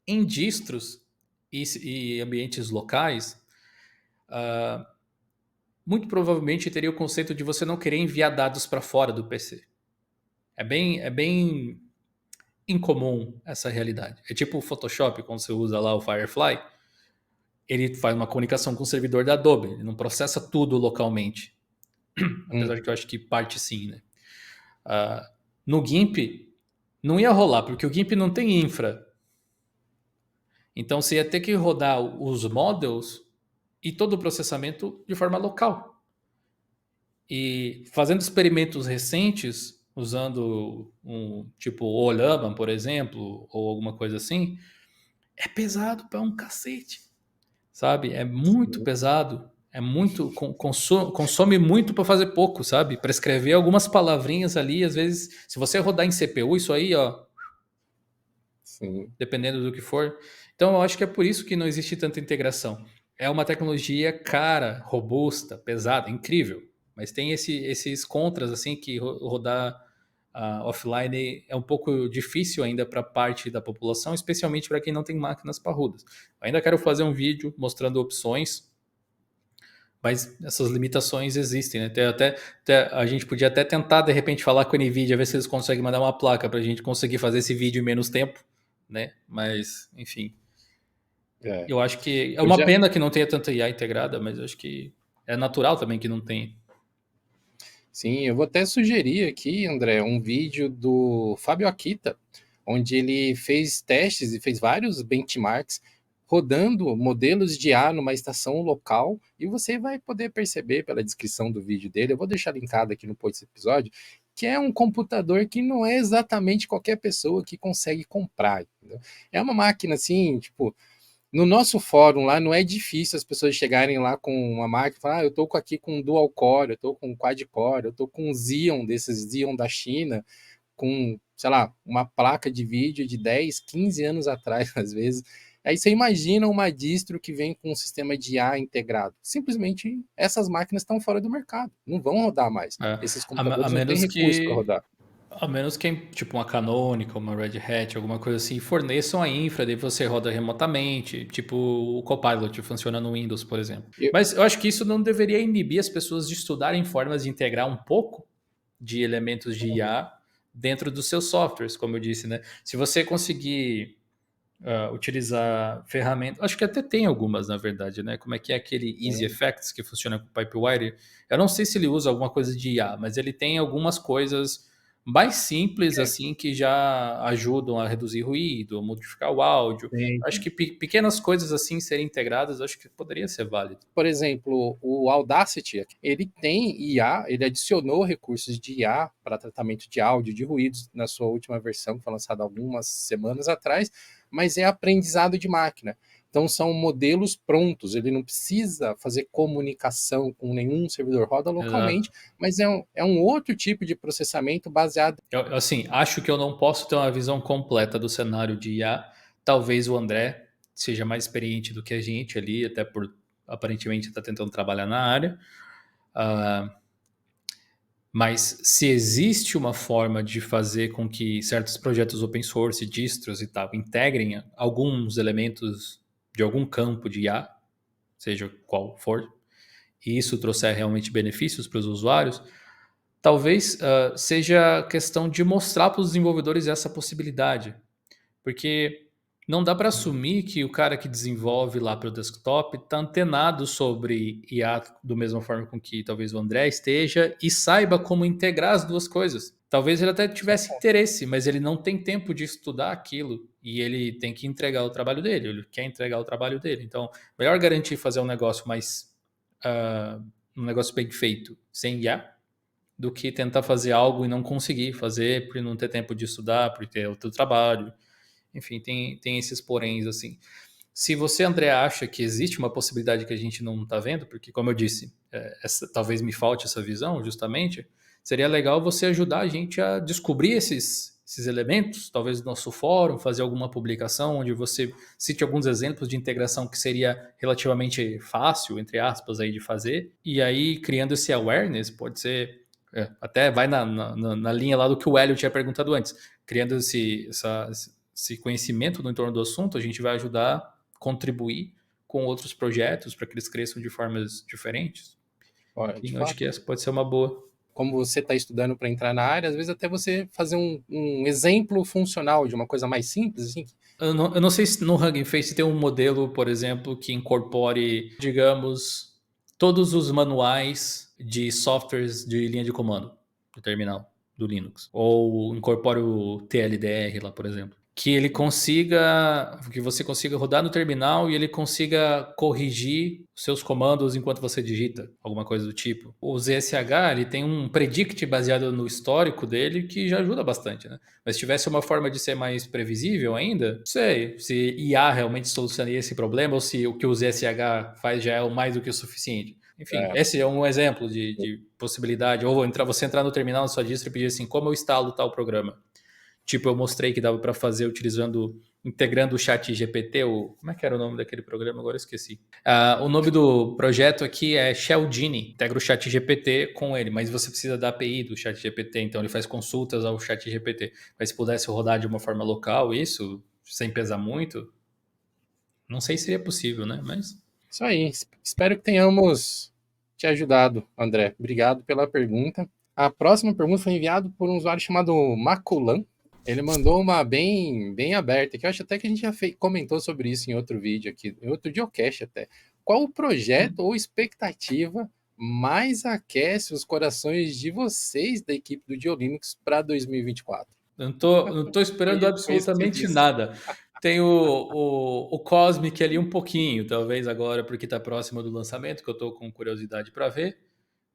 Em distros e ambientes locais, muito provavelmente teria o conceito de você não querer enviar dados para fora do PC. É bem incomum essa realidade. É tipo o Photoshop, quando você usa lá o Firefly, ele faz uma comunicação com o servidor da Adobe, ele não processa tudo localmente. Apesar de que eu acho que parte sim, né? No GIMP, não ia rolar, porque o GIMP não tem infra. Então você ia ter que rodar os models e todo o processamento de forma local. E fazendo experimentos recentes, usando tipo o Olama, por exemplo, ou alguma coisa assim, é pesado para um cacete, sabe? É muito Sim. pesado, é muito consome muito para fazer pouco, sabe? Para escrever algumas palavrinhas ali, às vezes, se você rodar em CPU, isso aí, ó, Sim. dependendo do que for. Então, eu acho que é por isso que não existe tanta integração. É uma tecnologia cara, robusta, pesada, incrível, mas tem esses contras assim que rodar offline é um pouco difícil ainda para parte da população, especialmente para quem não tem máquinas parrudas. Ainda quero fazer um vídeo mostrando opções, mas essas limitações existem, né? Até a gente podia até tentar de repente falar com a Nvidia, ver se eles conseguem mandar uma placa para a gente conseguir fazer esse vídeo em menos tempo, né? Mas enfim, É. eu acho que é Eu uma já, pena que não tenha tanta IA integrada, mas eu acho que é natural também que não tenha. sim, eu vou até sugerir aqui, André, um vídeo do Fábio Akita, onde ele fez testes e fez vários benchmarks rodando modelos de IA numa estação local, e você vai poder perceber pela descrição do vídeo dele, eu vou deixar linkado aqui no post desse episódio, que é um computador que não é exatamente qualquer pessoa que consegue comprar, entendeu? É uma máquina assim, tipo, no nosso fórum lá não é difícil as pessoas chegarem lá com uma máquina e falar, eu estou aqui com dual core, eu estou com quad core, eu estou com um Xeon, desses Xeon da China, com, sei lá, uma placa de vídeo de 10, 15 anos atrás, às vezes. Aí você imagina uma distro que vem com um sistema de IA integrado. Simplesmente essas máquinas estão fora do mercado, não vão rodar mais. É. Esses A computadores não têm menos recurso para que rodar. a menos que tipo uma Canonical, uma Red Hat, alguma coisa assim, forneçam a infra, daí você roda remotamente, tipo o Copilot funciona no Windows, por exemplo. Eu, Mas eu acho que isso não deveria inibir as pessoas de estudarem formas de integrar um pouco de elementos de IA dentro dos seus softwares, como eu disse, né? Se você conseguir utilizar ferramentas. Acho que até tem algumas, na verdade, né? Como é que é aquele Easy Effects que funciona com o Pipewire? Eu não sei se ele usa alguma coisa de IA, mas ele tem algumas coisas mais simples, assim, que já ajudam a reduzir ruído, a modificar o áudio. Acho que pequenas coisas assim serem integradas, acho que poderia ser válido. por exemplo, o Audacity, ele tem IA, ele adicionou recursos de IA para tratamento de áudio, de ruídos na sua última versão, que foi lançada algumas semanas atrás, mas é aprendizado de máquina. Então são modelos prontos, ele não precisa fazer comunicação com nenhum servidor, roda Exato. localmente, mas é um outro tipo de processamento baseado. Assim, acho que eu não posso ter uma visão completa do cenário de IA. Talvez o André seja mais experiente do que a gente ali, até por aparentemente estar tentando trabalhar na área. Uh, mas se existe uma forma de fazer com que certos projetos open source, distros e tal, integrem alguns elementos de algum campo de IA, seja qual for, e isso trouxer realmente benefícios para os usuários, talvez seja questão de mostrar para os desenvolvedores essa possibilidade. Porque não dá para assumir que o cara que desenvolve lá para o desktop está antenado sobre IA do mesma forma com que talvez o André esteja e saiba como integrar as duas coisas. Talvez ele até tivesse interesse, mas ele não tem tempo de estudar aquilo e ele tem que entregar o trabalho dele, ele quer entregar o trabalho dele. Então, melhor garantir fazer um negócio mais um negócio bem feito sem IA do que tentar fazer algo e não conseguir fazer por não ter tempo de estudar, por ter outro trabalho. Enfim, tem esses poréns assim. Se você, André, acha que existe uma possibilidade que a gente não está vendo, porque, como eu disse, talvez me falte essa visão, justamente, seria legal você ajudar a gente a descobrir esses elementos, talvez no nosso fórum, fazer alguma publicação onde você cite alguns exemplos de integração que seria relativamente fácil, entre aspas, aí de fazer, e aí criando esse awareness, pode ser, até vai na linha lá do que o Hélio tinha perguntado antes, criando esse conhecimento no entorno do assunto, a gente vai ajudar a contribuir com outros projetos para que eles cresçam de formas diferentes. Olha, E de eu acho que fato, essa pode ser uma boa. como você está estudando para entrar na área, às vezes até você fazer um exemplo funcional de uma coisa mais simples, assim. Eu não sei se no Hugging Face tem um modelo, por exemplo, que incorpore, digamos, todos os manuais de softwares de linha de comando do terminal do Linux. Ou incorpore o TLDR lá, por exemplo. Que você consiga rodar no terminal e ele consiga corrigir seus comandos enquanto você digita, alguma coisa do tipo. O ZSH, ele tem um predict baseado no histórico dele que já ajuda bastante, né? Mas se tivesse uma forma de ser mais previsível ainda, não sei se IA realmente solucionaria esse problema ou se o que o ZSH faz já é o mais do que o suficiente. Enfim, É, esse é um exemplo de possibilidade. Ou você entrar no terminal da sua distro e pedir assim, como eu instalo tal programa? Tipo, eu mostrei que dava para fazer integrando o chat GPT, como é que era o nome daquele programa? Agora eu esqueci. O nome do projeto aqui é Shell Genie. Integra o chat GPT com ele, mas você precisa da API do chat GPT, então ele faz consultas ao chat GPT. Mas se pudesse rodar de uma forma local, isso, sem pesar muito, não sei se seria possível, né? Mas isso aí. Espero que tenhamos te ajudado, André. Obrigado pela pergunta. A próxima pergunta foi enviada por um usuário chamado Maculan. Ele mandou uma bem aberta, que eu acho até que a gente já comentou sobre isso em outro vídeo aqui, em outro videocast até. Qual o projeto ou expectativa mais aquece os corações de vocês da equipe do Diolinux para 2024? não tô esperando Foi isso que você absolutamente disse. nada. Tem o Cosmic ali um pouquinho, talvez agora, porque está próximo do lançamento, que eu estou com curiosidade para ver.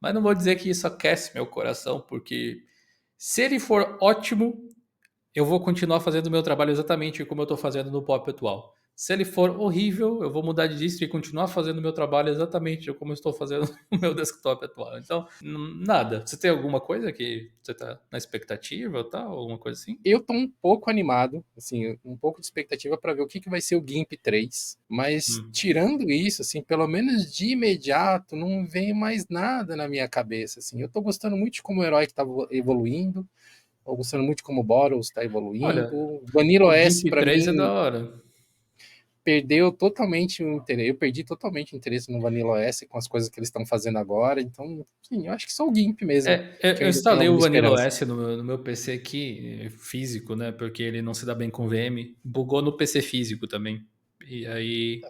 Mas não vou dizer que isso aquece meu coração, porque se ele for ótimo, eu vou continuar fazendo o meu trabalho exatamente como eu estou fazendo no pop atual. Se ele for horrível, eu vou mudar de distro e continuar fazendo o meu trabalho exatamente como eu estou fazendo no meu desktop atual. Então, nada. Você tem alguma coisa que você está na expectativa ou tal? Alguma coisa assim? Eu tô um pouco animado, assim, um pouco de expectativa para ver o que vai ser o GIMP 3, mas Hum. tirando isso, assim, pelo menos de imediato, não vem mais nada na minha cabeça, assim. Eu tô gostando muito de como o herói que tá evoluindo, tô gostando muito de como o Boros tá Olha, evoluindo. Vanilla o OS, GIMP para 3 é da mim, hora. perdeu totalmente o interesse. Eu perdi totalmente o interesse no Vanilla OS com as coisas que eles estão fazendo agora, então, sim, eu acho que só o GIMP mesmo, que eu Eu ainda tenho instalei o alguma Vanilla esperança. OS no meu PC aqui, físico, né? Porque ele não se dá bem com VM. Bugou no PC físico também. E aí,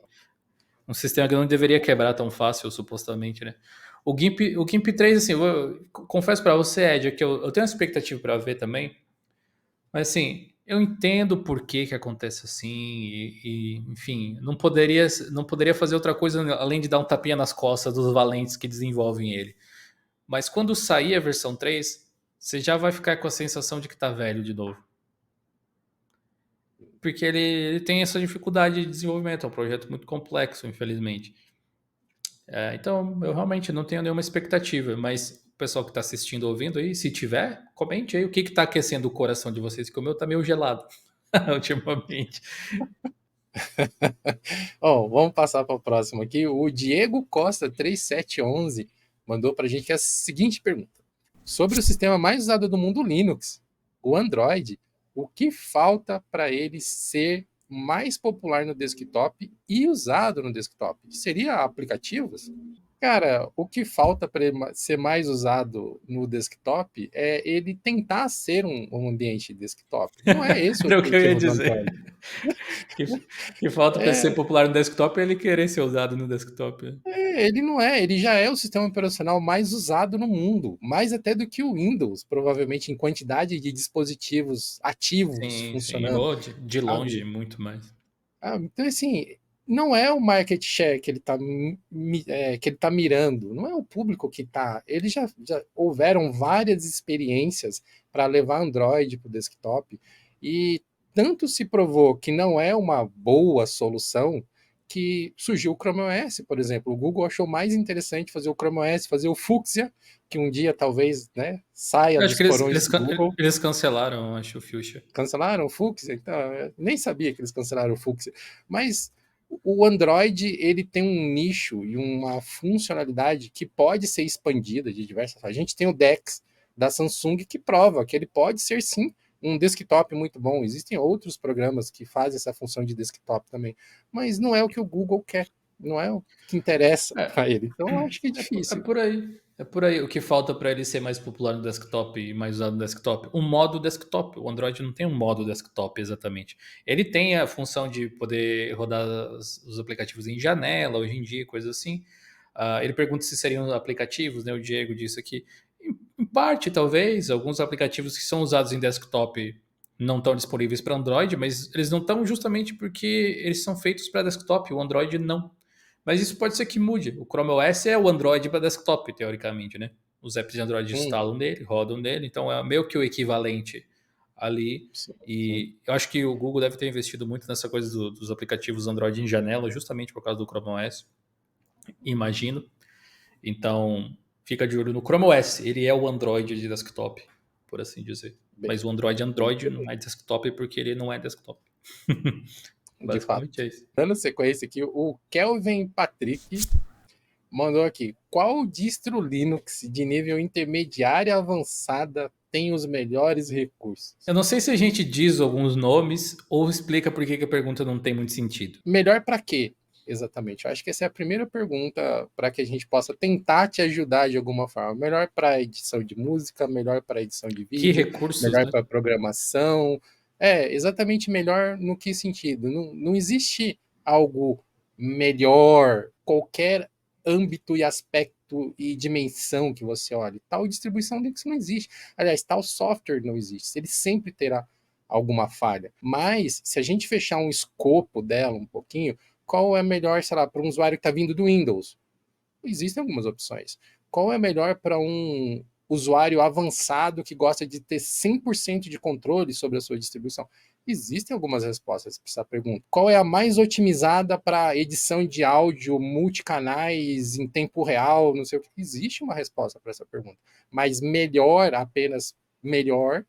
um sistema que não deveria quebrar tão fácil, supostamente, né? O GIMP 3, assim, confesso para você, Ed, que eu tenho uma expectativa para ver também, mas assim, eu entendo por que que acontece assim enfim, não poderia fazer outra coisa além de dar um tapinha nas costas dos valentes que desenvolvem ele. Mas quando sair a versão 3, você já vai ficar com a sensação de que tá velho de novo. Porque ele tem essa dificuldade de desenvolvimento, é um projeto muito complexo, infelizmente. Então, eu realmente não tenho nenhuma expectativa, mas o pessoal que está assistindo, ouvindo aí, se tiver, comente aí o que está aquecendo o coração de vocês, que o meu tá meio gelado ultimamente. Ó, vamos passar para o próximo aqui. O Diego Costa 3711 mandou para a gente a seguinte pergunta: sobre o sistema mais usado do mundo, Linux, o Android, o que falta para ele ser mais popular no desktop e usado no desktop? Seria aplicativos? Cara, o que falta para ele ser mais usado no desktop é ele tentar ser um ambiente desktop. Não é esse o Era o que eu ia objetivo do dizer. Android. Que, que falta para ser É, popular no desktop é ele querer ser usado no desktop. ele não é, ele já é o sistema operacional mais usado no mundo, mais até do que o Windows, provavelmente em quantidade de dispositivos ativos Sim, sim. funcionando, Ou de longe, sabe? muito mais. Então, assim, não é o market share que ele está que ele tá mirando, não é o público que está. Eles já houveram várias experiências para levar Android para o desktop e tanto se provou que não é uma boa solução que surgiu o Chrome OS, por exemplo. O Google achou mais interessante fazer o Chrome OS, fazer o Fuchsia, que um dia talvez, né, saia Eu acho dos que porões do Google. eles cancelaram, acho, o Fuchsia. Cancelaram o Fuchsia? Então, eu nem sabia que eles cancelaram o Fuchsia. Mas o Android ele tem um nicho e uma funcionalidade que pode ser expandida de diversas formas. A gente tem o DeX da Samsung que prova que ele pode ser sim um desktop muito bom. Existem outros programas que fazem essa função de desktop também, mas não é o que o Google quer, não é o que interessa É, para ele. Então, eu acho que é é difícil. por aí. É por aí. O que falta para ele ser mais popular no desktop e mais usado no desktop? Um modo desktop. O Android não tem um modo desktop exatamente. Ele tem a função de poder rodar os aplicativos em janela, hoje em dia, coisas assim. Ele pergunta se seriam aplicativos, né? O Diego disse aqui. Em parte, talvez, alguns aplicativos que são usados em desktop não estão disponíveis para Android, mas eles não estão justamente porque eles são feitos para desktop. O Android não. Mas isso pode ser que mude. O Chrome OS é o Android para desktop, teoricamente, né? Os apps de Android Hum, instalam nele, rodam nele, então é meio que o equivalente ali. sim, sim. E eu acho que o Google deve ter investido muito nessa coisa dos aplicativos Android em janela, justamente por causa do Chrome OS, imagino. Então, fica de olho no Chrome OS, ele é o Android de desktop, por assim dizer. Mas o Android Android não é desktop porque ele não é desktop. De fato. Basicamente é isso. Dando sequência aqui, o Kelvin Patrick mandou aqui. Qual distro Linux de nível intermediária e avançada tem os melhores recursos? Eu não sei se a gente diz alguns nomes ou explica por que a pergunta não tem muito sentido. Melhor para quê? Exatamente. Eu acho que essa é a primeira pergunta para que a gente possa tentar te ajudar de alguma forma. Melhor para edição de música, melhor para edição de Que vídeo, recursos, melhor né? para programação. É, exatamente melhor no que sentido? Não existe algo melhor, qualquer âmbito e aspecto e dimensão que você olhe. Tal distribuição Linux não existe. Aliás, tal software não existe. Ele sempre terá alguma falha. Mas, se a gente fechar um escopo dela um pouquinho, qual é melhor, sei lá, para um usuário que está vindo do Windows? Existem algumas opções. Qual é melhor para um usuário avançado que gosta de ter 100% de controle sobre a sua distribuição? Existem algumas respostas para essa pergunta. Qual é a mais otimizada para edição de áudio, multicanais, em tempo real, não sei o que? Existe uma resposta para essa pergunta. Mas melhor, apenas melhor,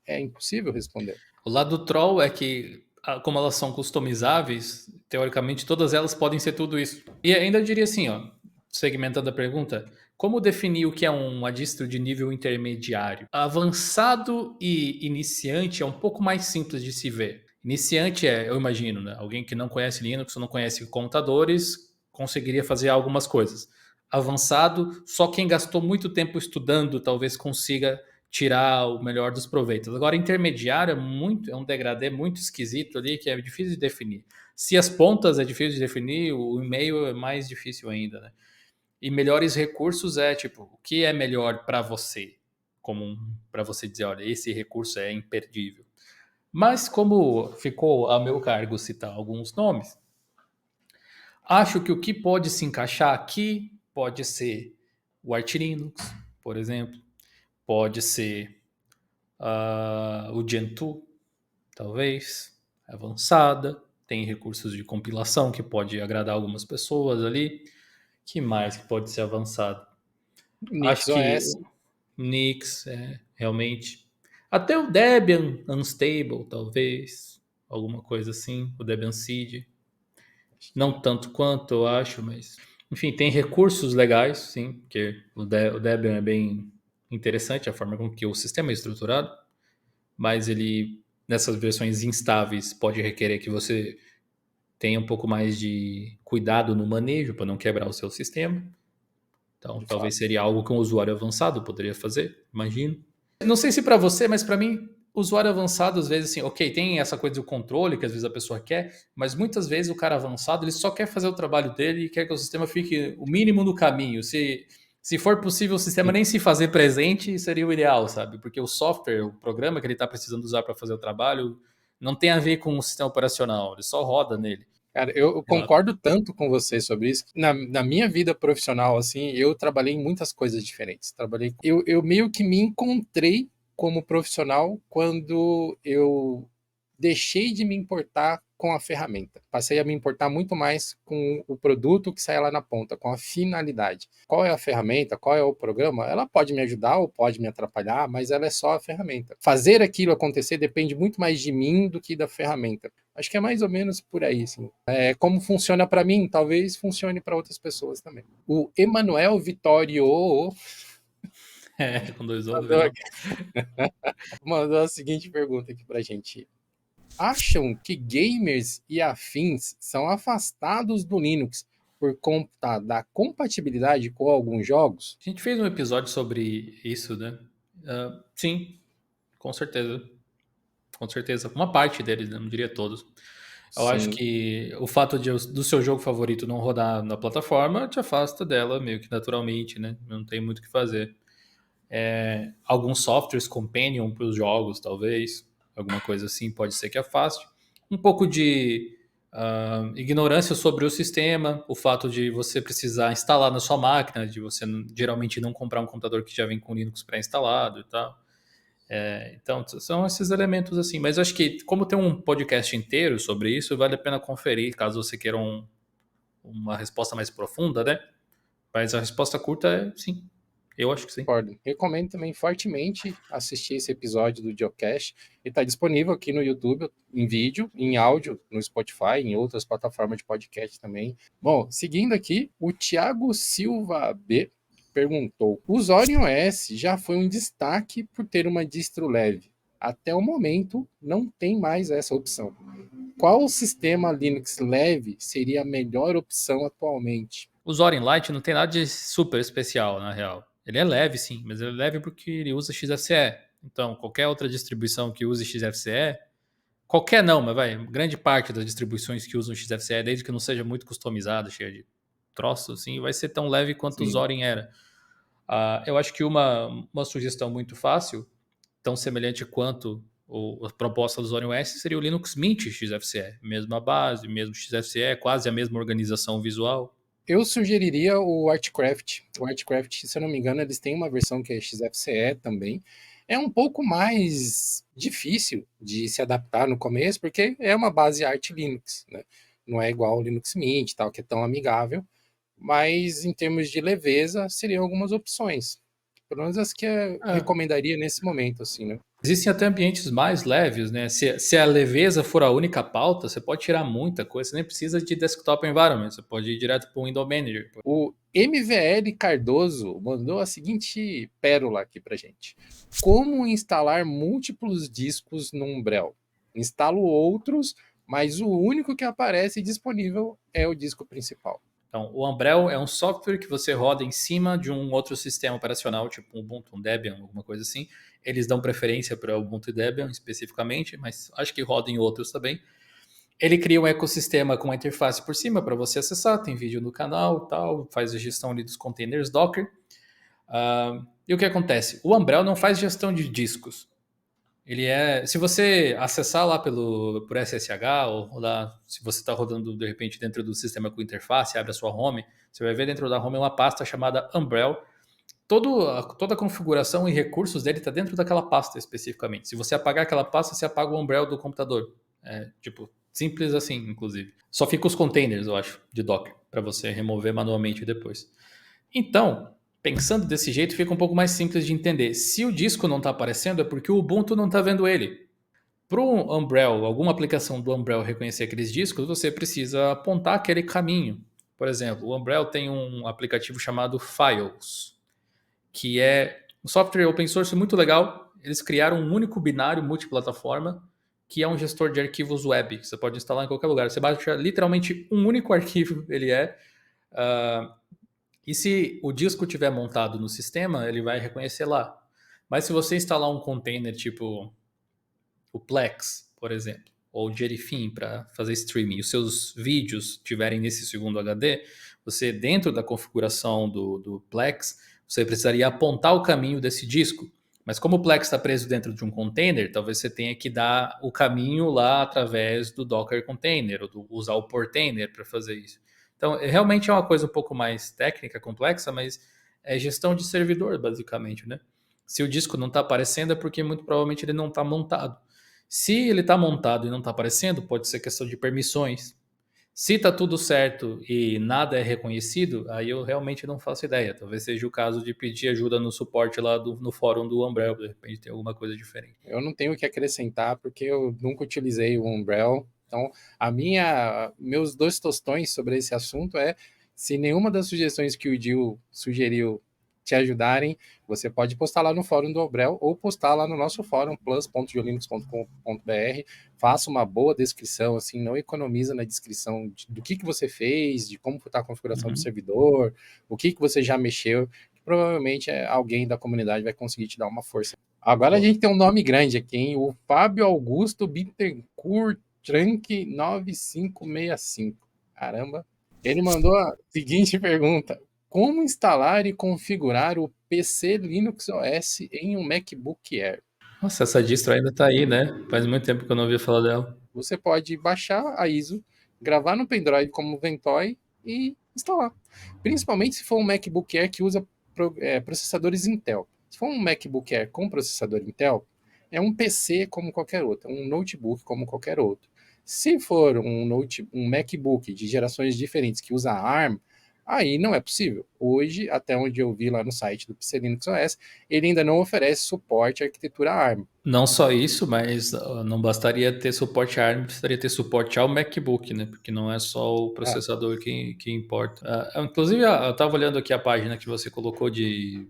é impossível responder. O lado do troll é que, como elas são customizáveis, teoricamente todas elas podem ser tudo isso. E ainda diria assim, ó, segmentando a pergunta, como definir o que é uma distro de nível intermediário? Avançado e iniciante é um pouco mais simples de se ver. Iniciante é, eu imagino, né, alguém que não conhece Linux, não conhece computadores, conseguiria fazer algumas coisas. Avançado, só quem gastou muito tempo estudando talvez consiga tirar o melhor dos proveitos. Agora, intermediário é um degradê muito esquisito ali, que é difícil de definir. Se as pontas é difícil de definir, o e-mail é mais difícil ainda, né? E melhores recursos é tipo, o que é melhor para você? Como para você dizer, olha, esse recurso é imperdível. Mas como ficou a meu cargo citar alguns nomes, acho que o que pode se encaixar aqui pode ser o Arch Linux, por exemplo, pode ser o Gentoo, talvez, avançada, tem recursos de compilação que pode agradar algumas pessoas ali. Que mais que pode ser avançado? Acho que NixOS. o Nix, realmente. Até o Debian Unstable, talvez. Alguma coisa assim. O Debian Seed. Não tanto quanto, eu acho, mas. Enfim, tem recursos legais, sim, porque o Debian é bem interessante a forma com que o sistema é estruturado, mas ele, nessas versões instáveis, pode requerer que você tenha um pouco mais de cuidado no manejo para não quebrar o seu sistema. Então, De talvez fato. seria algo que um usuário avançado poderia fazer, imagino. Não sei se para você, mas para mim, usuário avançado, às vezes, assim, ok, tem essa coisa do controle que às vezes a pessoa quer, mas muitas vezes o cara avançado, ele só quer fazer o trabalho dele e quer que o sistema fique o mínimo no caminho. Se for possível o sistema nem se fazer presente, seria o ideal, sabe? Porque o software, o programa que ele está precisando usar para fazer o trabalho, não tem a ver com o sistema operacional, ele só roda nele. Cara, eu Sei lá. concordo tanto com você sobre isso. Na minha vida profissional, assim, eu trabalhei em muitas coisas diferentes. Eu meio que me encontrei como profissional quando eu deixei de me importar com a ferramenta. Passei a me importar muito mais com o produto que sai lá na ponta, com a finalidade. Qual é a ferramenta? Qual é o programa? Ela pode me ajudar ou pode me atrapalhar, mas ela é só a ferramenta. Fazer aquilo acontecer depende muito mais de mim do que da ferramenta. Acho que é mais ou menos por aí, assim. É, como funciona para mim, talvez funcione para outras pessoas também. O Emanuel Vittorio É, com dois O no mandou, final. mandou a seguinte pergunta aqui para gente. Acham que gamers e afins são afastados do Linux por conta da compatibilidade com alguns jogos? A gente fez um episódio sobre isso, né? Sim, com certeza. Com certeza. Uma parte deles, né? Não diria todos. Eu acho Sim, que o fato do seu jogo favorito não rodar na plataforma te afasta dela meio que naturalmente, né? Não tem muito o que fazer. Alguns softwares companion para os jogos, talvez, alguma coisa assim, pode ser que afaste. Um pouco de ignorância sobre o sistema, o fato de você precisar instalar na sua máquina, de você geralmente não comprar um computador que já vem com Linux pré-instalado e tal. Então, são esses elementos assim. Mas eu acho que, como tem um podcast inteiro sobre isso, vale a pena conferir, caso você queira uma resposta mais profunda, né? Mas a resposta curta é sim. Eu acho que sim. concordo. Recomendo também fortemente assistir esse episódio do Geocache. Ele está disponível aqui no YouTube, em vídeo, em áudio, no Spotify, em outras plataformas de podcast também. Bom, seguindo aqui, o Thiago Silva B perguntou: o Orion S já foi um destaque por ter uma distro leve. Até o momento, não tem mais essa opção. Qual sistema Linux leve seria a melhor opção atualmente? O Zorin Lite não tem nada de super especial, na real. Ele é leve, sim, mas ele é leve porque ele usa XFCE. Então, qualquer outra distribuição que use XFCE, qualquer não, mas vai, grande parte das distribuições que usam XFCE, desde que não seja muito customizada, cheia de troços, assim, vai ser tão leve quanto o Sim. Zorin era. Eu acho que uma sugestão muito fácil, tão semelhante quanto a proposta do Zorin OS, seria o Linux Mint XFCE. Mesma base, mesmo XFCE, quase a mesma organização visual. Eu sugeriria o Artcraft. O Artcraft, se eu não me engano, eles têm uma versão que é XFCE também. É um pouco mais difícil de se adaptar no começo, porque é uma base Arch Linux, né? Não é igual o Linux Mint, tal, que é tão amigável. Mas em termos de leveza, seriam algumas opções. Pelo menos as que eu Ah, recomendaria nesse momento, assim, né? existem até ambientes mais leves, né? Se a leveza for a única pauta, você pode tirar muita coisa. Você nem precisa de desktop environment. Você pode ir direto para o Window Manager. O MVL Cardoso mandou a seguinte pérola aqui pra gente: como instalar múltiplos discos no Umbrel? Instalo outros, mas o único que aparece disponível é o disco principal. Então, o Umbrel é um software que você roda em cima de um outro sistema operacional, tipo um Ubuntu, um Debian, alguma coisa assim. Eles dão preferência para o Ubuntu e Debian especificamente, mas acho que roda em outros também. Ele cria um ecossistema com uma interface por cima para você acessar, tem vídeo no canal, tal, faz a gestão ali dos containers Docker. E o que acontece? O Umbrel não faz gestão de discos. Ele é, se você acessar lá por SSH ou lá, se você está rodando de repente dentro do sistema com interface, abre a sua home, você vai ver dentro da home uma pasta chamada Umbrel. Toda a configuração e recursos dele está dentro daquela pasta especificamente. Se você apagar aquela pasta, você apaga o Umbrel do computador. Tipo, simples assim, inclusive. Só fica os containers, eu acho, de Docker, para você remover manualmente depois. Então, pensando desse jeito, fica um pouco mais simples de entender. Se o disco não está aparecendo, é porque o Ubuntu não está vendo ele. Para o Umbrel, alguma aplicação do Umbrel reconhecer aqueles discos, você precisa apontar aquele caminho. Por exemplo, o Umbrel tem um aplicativo chamado Files, que é um software open source muito legal. Eles criaram um único binário multiplataforma, que é um gestor de arquivos web, que você pode instalar em qualquer lugar. Você baixa literalmente um único arquivo, ele é. Uh, e se o disco tiver montado no sistema, ele vai reconhecer lá. Mas se você instalar um container tipo o Plex, por exemplo, ou o Jerifim para fazer streaming, e os seus vídeos tiverem nesse segundo HD, você, dentro da configuração do Plex, você precisaria apontar o caminho desse disco. Mas como o Plex está preso dentro de um container, talvez você tenha que dar o caminho lá através do Docker Container, ou usar o Portainer para fazer isso. Então, realmente é uma coisa um pouco mais técnica, complexa, mas é gestão de servidor, basicamente, né? Se o disco não está aparecendo, é porque muito provavelmente ele não está montado. Se ele está montado e não está aparecendo, pode ser questão de permissões. Se está tudo certo e nada é reconhecido, aí eu realmente não faço ideia. Talvez seja o caso de pedir ajuda no suporte lá no fórum do Umbrella, de repente tem alguma coisa diferente. Eu não tenho o que acrescentar porque eu nunca utilizei o Umbrel. Então, meus dois tostões sobre esse assunto é: se nenhuma das sugestões que o Dil sugeriu te ajudarem, você pode postar lá no fórum do Obrel ou postar lá no nosso fórum, plus.geolinux.com.br. Faça uma boa descrição, assim, não economiza na descrição do que você fez, de como está a configuração do servidor, o que você já mexeu. Provavelmente alguém da comunidade vai conseguir te dar uma força. Agora a gente tem um nome grande aqui, hein? O Fábio Augusto Bittencourt Trunk 9565. Caramba. Ele mandou a seguinte pergunta: como instalar e configurar o PC Linux OS em um MacBook Air? Nossa, essa distro ainda tá aí, né? Faz muito tempo que eu não ouvi falar dela. Você pode baixar a ISO, gravar no pendrive como Ventoy e instalar. Principalmente se for um MacBook Air que usa processadores Intel. Se for um MacBook Air com processador Intel, é um PC como qualquer outro, um notebook como qualquer outro. Se for um MacBook de gerações diferentes que usa ARM, aí não é possível. Hoje, até onde eu vi lá no site do PC Linux OS, ele ainda não oferece suporte à arquitetura ARM. Não só isso, mas não bastaria ter suporte à ARM, precisaria ter suporte ao MacBook, né? Porque não é só o processador que importa. Inclusive, eu estava olhando aqui a página que você colocou de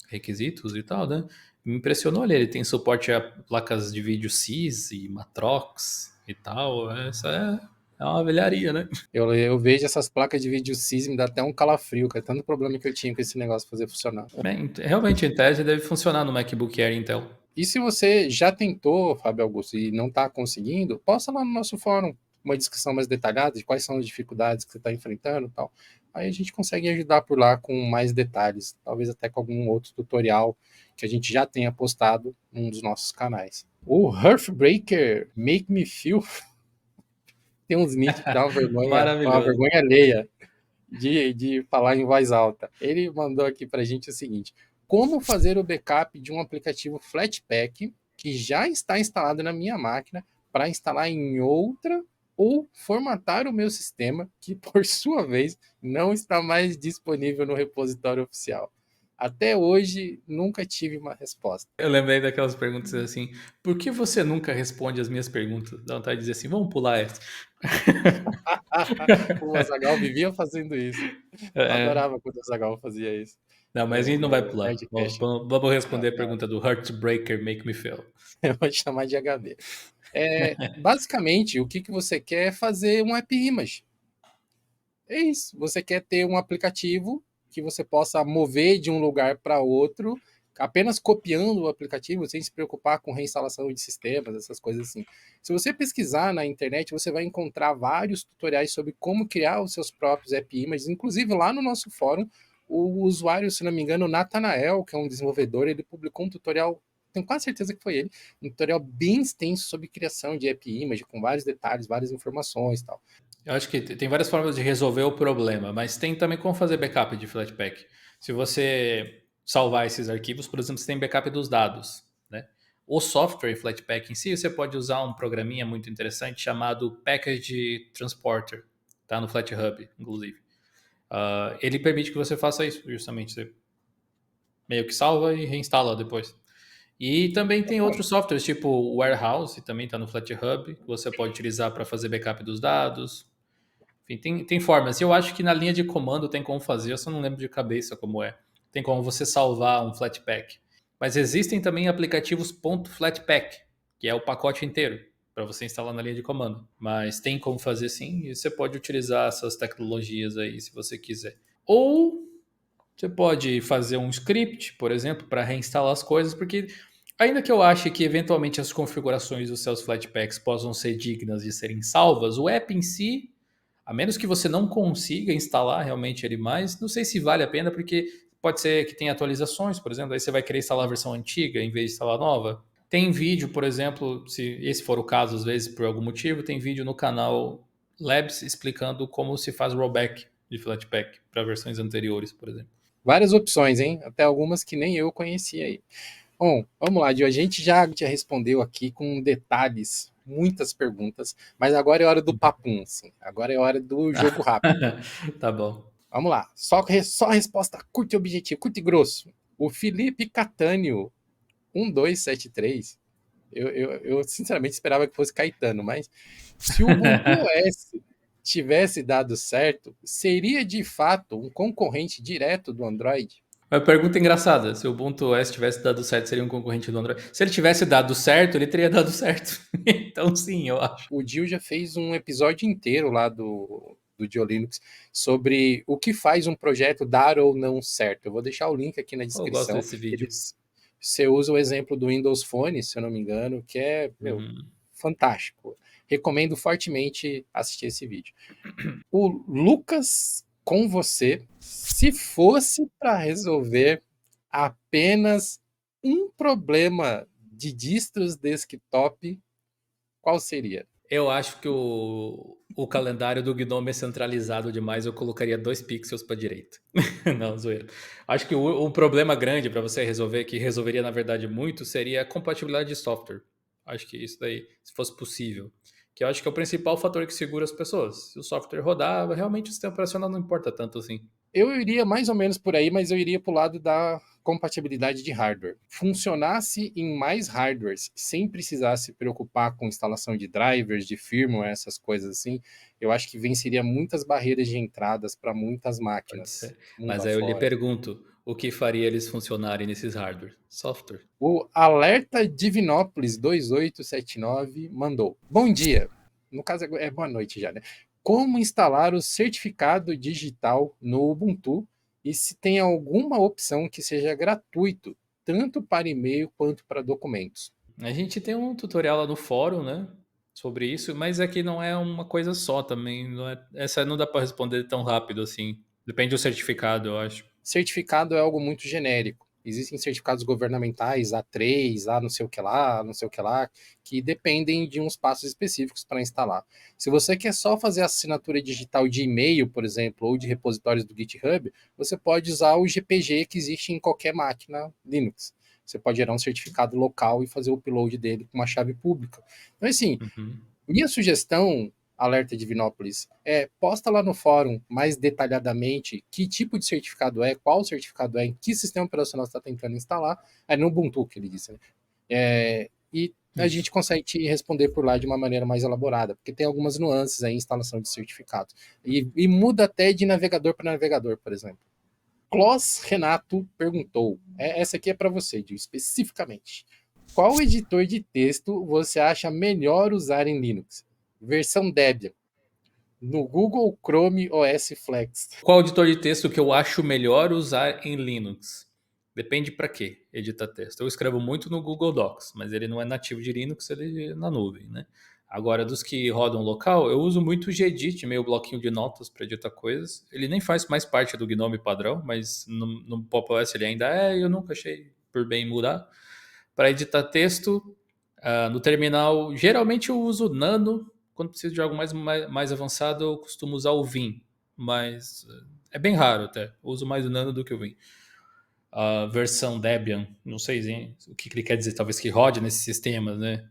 requisitos e tal, né? Me impressionou ali, ele tem suporte a placas de vídeo CIS e Matrox e tal. Essa é uma velharia, né? Eu vejo essas placas de vídeo CIS, me dá até um calafrio, que é tanto problema que eu tinha com esse negócio fazer funcionar. Bem, realmente, em tese, deve funcionar no MacBook Air Intel. E se você já tentou, Fábio Augusto, e não está conseguindo, posta lá no nosso fórum uma descrição mais detalhada de quais são as dificuldades que você está enfrentando e tal. Aí a gente consegue ajudar por lá com mais detalhes, talvez até com algum outro tutorial que a gente já tenha postado num dos nossos canais. O Hearthbreaker Make Me Feel tem uns nick que dá uma Maravilhoso. vergonha alheia de falar em voz alta. Ele mandou aqui para a gente o seguinte: como fazer o backup de um aplicativo Flatpak que já está instalado na minha máquina para instalar em outra ou formatar o meu sistema que, por sua vez, não está mais disponível no repositório oficial. Até hoje, nunca tive uma resposta. Eu lembrei daquelas perguntas assim, por que você nunca responde as minhas perguntas? Dá vontade de dizer assim, vamos pular essa. O Azaghal vivia fazendo isso. Eu É, adorava quando o Azaghal fazia isso não, mas a gente não vai no pular. Vamos, Nerdcast. vamos responder a Não, pergunta do Heartbreaker Make Me Feel. eu vou chamar de HB. Basicamente, o que você quer é fazer um app image. É isso. Você quer ter um aplicativo que você possa mover de um lugar para outro, apenas copiando o aplicativo, sem se preocupar com reinstalação de sistemas, essas coisas assim. Se você pesquisar na internet, você vai encontrar vários tutoriais sobre como criar os seus próprios app images. Inclusive, lá no nosso fórum, o usuário, se não me engano, Nathanael, que é um desenvolvedor, ele publicou um tutorial, tenho quase certeza que foi ele, um tutorial bem extenso sobre criação de app image, com vários detalhes, várias informações e tal. Eu acho que tem várias formas de resolver o problema, mas tem também como fazer backup de Flatpak. Se você salvar esses arquivos, por exemplo, você tem backup dos dados, né? O software Flatpak em si, você pode usar um programinha muito interessante chamado Package Transporter, tá no FlatHub, inclusive. Ele permite que você faça isso, justamente. Você meio que salva e reinstala depois. E também tem outros softwares, tipo o Warehouse, também está no FlatHub, que você pode utilizar para fazer backup dos dados. Enfim, tem formas. Eu acho que na linha de comando tem como fazer, eu só não lembro de cabeça como é. Tem como você salvar um Flatpak. Mas existem também aplicativos .flatpak, que é o pacote inteiro, para você instalar na linha de comando. Mas tem como fazer sim, e você pode utilizar essas tecnologias aí se você quiser. Ou você pode fazer um script, por exemplo, para reinstalar as coisas, porque ainda que eu ache que eventualmente as configurações dos seus Flatpaks possam ser dignas de serem salvas, o app em si, a menos que você não consiga instalar realmente ele mais, não sei se vale a pena, porque pode ser que tenha atualizações, por exemplo, aí você vai querer instalar a versão antiga em vez de instalar a nova. Tem vídeo, por exemplo, se esse for o caso, às vezes por algum motivo, tem vídeo no canal Labs explicando como se faz rollback de Flatpak para versões anteriores, por exemplo. Várias opções, hein? Até algumas que nem eu conhecia aí. Bom, vamos lá, Dio. A gente já te respondeu aqui com detalhes, muitas perguntas, mas agora é hora do papum, sim. Agora é hora do jogo rápido. Tá bom. Vamos lá. Só a resposta curta e objetiva, curto e grosso. O Felipe Catânio, 1273. Eu sinceramente esperava que fosse Caetano, mas se o Ubuntu OS tivesse dado certo, seria de fato um concorrente direto do Android? Uma pergunta engraçada: se o Ubuntu OS tivesse dado certo, seria um concorrente do Android? Se ele tivesse dado certo, ele teria dado certo. Então, sim, eu acho. O Gil já fez um episódio inteiro lá do Diolinux sobre o que faz um projeto dar ou não certo. Eu vou deixar o link aqui na Eu gosto descrição. desse vídeo. Eles, você usa o exemplo do Windows Phone, se eu não me engano, que é, meu, Uhum. fantástico. Recomendo fortemente assistir esse vídeo. O Lucas, com você, se fosse para resolver apenas um problema de distros desktop, qual seria? Eu acho que o calendário do Gnome é centralizado demais. Eu colocaria 2 pixels para direita. Não, zoeira. Acho que o problema grande para você resolver, que resolveria na verdade muito, seria a compatibilidade de software. Acho que isso daí, se fosse possível. Que eu acho que é o principal fator que segura as pessoas. Se o software rodar, realmente o sistema operacional não importa tanto assim. Eu iria mais ou menos por aí, mas eu iria para o lado da compatibilidade de hardware. Funcionasse em mais hardwares, sem precisar se preocupar com instalação de drivers, de firmware, essas coisas assim, eu acho que venceria muitas barreiras de entradas para muitas Pode máquinas, ser. mundo Mas aí eu lhe afora. pergunto, o que faria eles funcionarem nesses hardware? Software. O Alerta Divinópolis 2879 mandou. Bom dia. No caso é boa noite já, né? Como instalar o certificado digital no Ubuntu e se tem alguma opção que seja gratuito, tanto para e-mail quanto para documentos. A gente tem um tutorial lá no fórum, né? Sobre isso, mas aqui não é uma coisa só também. Essa não dá para responder tão rápido assim. Depende do certificado, eu acho. Certificado é algo muito genérico. Existem certificados governamentais, A3, A não sei o que lá, não sei o que lá, que dependem de uns passos específicos para instalar. Se você quer só fazer a assinatura digital de e-mail, por exemplo, ou de repositórios do GitHub, você pode usar o GPG que existe em qualquer máquina Linux. Você pode gerar um certificado local e fazer o upload dele com uma chave pública. Então, assim, Uhum. minha sugestão, Alerta Divinópolis, é posta lá no fórum mais detalhadamente que tipo de certificado é, qual certificado é, em que sistema operacional você está tentando instalar. É no Ubuntu que ele disse, né? E a Isso. gente consegue te responder por lá de uma maneira mais elaborada, porque tem algumas nuances aí em instalação de certificados. E muda até de navegador para navegador, por exemplo. Clos Renato perguntou: essa aqui é para você, Gil, especificamente. Qual editor de texto você acha melhor usar em Linux? Versão Debian, no Google Chrome OS Flex. Qual editor de texto que eu acho melhor usar em Linux? Depende para quê editar texto. Eu escrevo muito no Google Docs, mas ele não é nativo de Linux, ele é na nuvem, né? Agora, dos que rodam local, eu uso muito o Gedit, meio bloquinho de notas para editar coisas. Ele nem faz mais parte do Gnome padrão, mas no Pop! OS ele ainda é, e eu nunca achei por bem mudar. Para editar texto, no terminal, geralmente eu uso o Nano. Quando preciso de algo mais avançado, eu costumo usar o Vim, mas é bem raro até. Eu uso mais o Nano do que o Vim. A versão Debian, não sei o que ele quer dizer, talvez que rode nesses sistemas, né?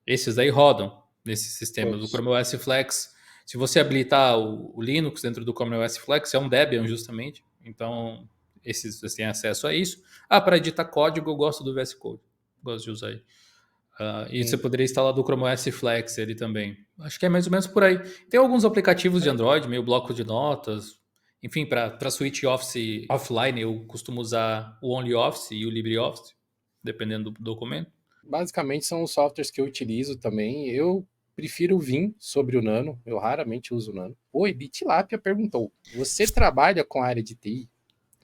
Esses daí rodam nesses sistemas. O Todos. Chrome OS Flex, se você habilitar o Linux dentro do Chrome OS Flex, é um Debian justamente. Então, esses você tem acesso a isso. Para editar código, eu gosto do VS Code. Gosto de usar ele. E você poderia instalar do Chrome OS Flex ele também. Acho que é mais ou menos por aí. Tem alguns aplicativos de Android, meio bloco de notas. Enfim, para switch Office offline, eu costumo usar o OnlyOffice e o LibreOffice, dependendo do documento. Basicamente são os softwares que eu utilizo também. Eu prefiro o Vim sobre o Nano, eu raramente uso o Nano. O Bitilapia perguntou: você trabalha com a área de TI?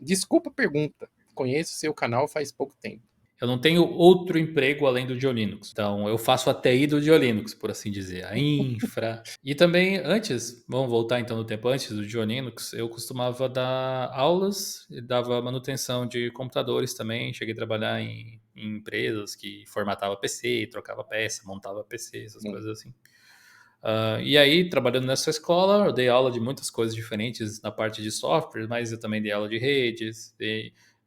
Desculpa a pergunta, conheço seu canal faz pouco tempo. Eu não tenho outro emprego além do Diolinux. Então, eu faço a TI do Diolinux, por assim dizer, a infra. E também, antes, vamos voltar então no tempo antes do Diolinux, eu costumava dar aulas e dava manutenção de computadores também. Cheguei a trabalhar em empresas que formatava PC, trocava peça, montava PC, essas coisas assim. E aí, trabalhando nessa escola, eu dei aula de muitas coisas diferentes na parte de software, mas eu também dei aula de redes.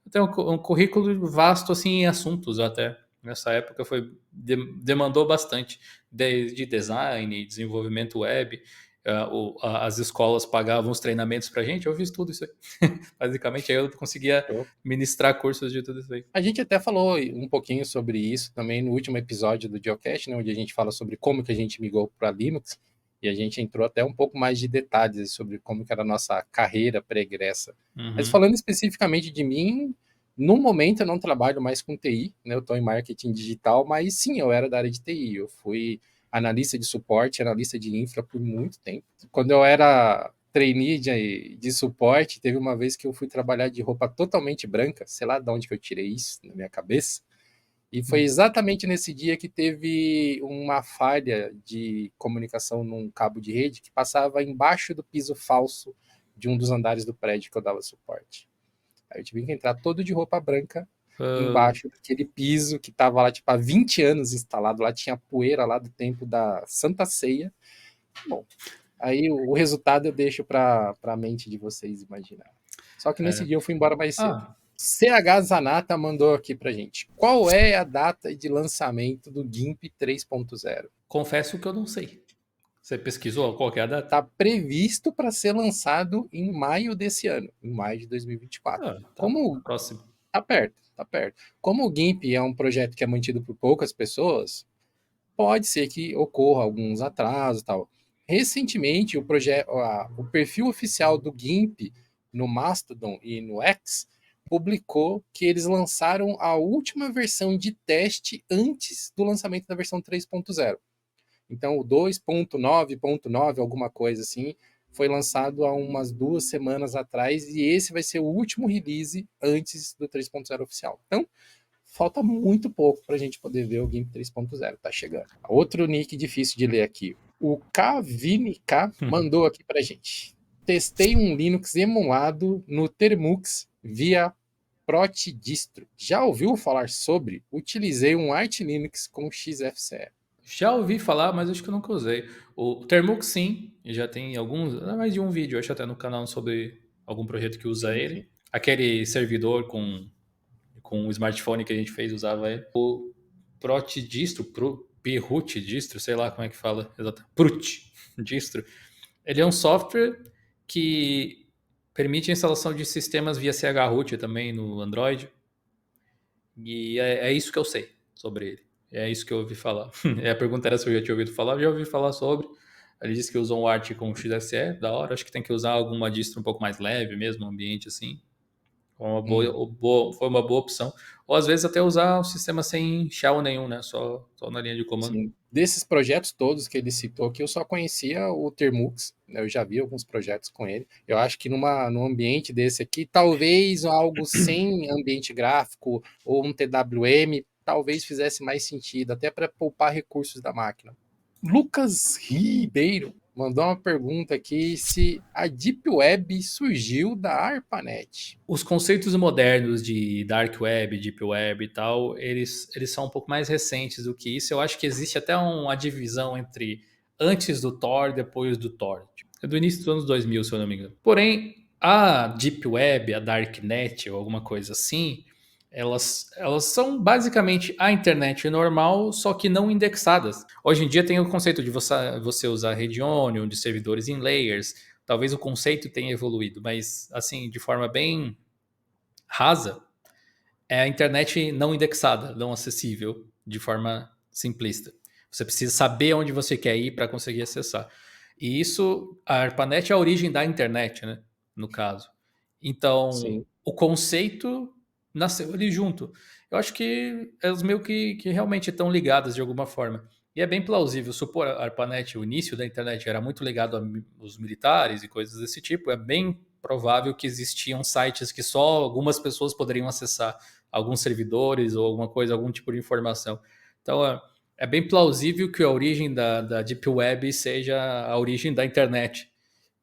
Eu tenho um currículo vasto assim em assuntos até. Nessa época demandou bastante, desde design, desenvolvimento web. As escolas pagavam os treinamentos para gente, eu fiz tudo isso aí. Basicamente, aí eu conseguia ministrar cursos de tudo isso aí. A gente até falou um pouquinho sobre isso também no último episódio do Geocast, né, onde a gente fala sobre como que a gente migrou para Linux. E a gente entrou até um pouco mais de detalhes sobre como que era a nossa carreira pregressa. Mas Uhum. falando especificamente de mim, no momento eu não trabalho mais com TI, né? Eu estou em marketing digital, mas sim, eu era da área de TI. Eu fui analista de suporte, analista de infra por muito tempo. Quando eu era trainee de suporte, teve uma vez que eu fui trabalhar de roupa totalmente branca, sei lá de onde que eu tirei isso na minha cabeça, e foi exatamente nesse dia que teve uma falha de comunicação num cabo de rede que passava embaixo do piso falso de um dos andares do prédio que eu dava suporte. Aí eu tive que entrar todo de roupa branca Ah, embaixo daquele piso que estava lá tipo há 20 anos instalado, lá tinha poeira lá do tempo da Santa Ceia. Bom, aí o resultado eu deixo para a mente de vocês imaginar. Só que nesse é. dia eu fui embora mais cedo. Ah, CH Zanata mandou aqui pra gente. Qual é a data de lançamento do GIMP 3.0? confesso que eu não sei. Você pesquisou qual que é a data? Está previsto para ser lançado em maio desse ano, em maio de 2024. Ah, tá Como próximo. tá perto, tá perto. Como o GIMP é um projeto que é mantido por poucas pessoas, pode ser que ocorra alguns atrasos e tal. Recentemente, o perfil oficial do GIMP no Mastodon e no X publicou que eles lançaram a última versão de teste antes do lançamento da versão 3.0. Então, o 2.9.9, alguma coisa assim, foi lançado há umas 2 semanas atrás e esse vai ser o último release antes do 3.0 oficial. Então, falta muito pouco para a gente poder ver o GIMP 3.0, tá chegando. Outro nick difícil de ler aqui. O KViniK mandou aqui para a gente. Testei um Linux emulado no Termux via Protdistro. Já ouviu falar sobre? Utilizei um Arch Linux com XFCE. Já ouvi falar, mas acho que eu nunca usei. O Termux, sim, já tem alguns, mais de um vídeo, acho até no canal sobre algum projeto que usa Sim, ele. sim. Aquele servidor com o smartphone que a gente fez usava ele. O Prot distro, Prut distro, sei lá como é que fala, exato. Prut distro. Ele é um software que permite a instalação de sistemas via chroot também no Android. E é isso que eu sei sobre ele. É isso que eu ouvi falar. A pergunta era se eu já tinha ouvido falar. Eu já ouvi falar sobre. Ele disse que usou um Arch com XSE, da hora. Acho que tem que usar alguma distro um pouco mais leve mesmo, um ambiente assim. Uhum. Foi uma boa opção. Ou às vezes até usar um sistema sem shell nenhum, né? Só na linha de comando. Sim. Desses projetos todos que ele citou aqui, eu só conhecia o Termux, né? Eu já vi alguns projetos com ele. Eu acho que num ambiente desse aqui, talvez algo sem ambiente gráfico ou um TWM, talvez fizesse mais sentido, até para poupar recursos da máquina. Lucas Ribeiro mandou uma pergunta aqui se a Deep Web surgiu da ARPANET. Os conceitos modernos de Dark Web, Deep Web e tal, eles são um pouco mais recentes do que isso. Eu acho que existe até uma divisão entre antes do Tor e depois do Tor. É do início dos anos 2000, se eu não me engano. Porém, a Deep Web, a Darknet ou alguma coisa assim, elas são basicamente a internet normal, só que não indexadas. Hoje em dia tem o conceito de você usar rede Onion, de servidores em layers. Talvez o conceito tenha evoluído, mas assim, de forma bem rasa, é a internet não indexada, não acessível de forma simplista. Você precisa saber onde você quer ir para conseguir acessar. E isso, a ARPANET é a origem da internet, né? No caso. Então, Sim, o conceito nasceu ali junto. Eu acho que elas meio que realmente estão ligadas de alguma forma. E é bem plausível supor a ARPANET, o início da internet era muito ligado aos militares e coisas desse tipo. É bem provável que existiam sites que só algumas pessoas poderiam acessar, alguns servidores ou alguma coisa, algum tipo de informação. Então, é bem plausível que a origem da Deep Web seja a origem da internet,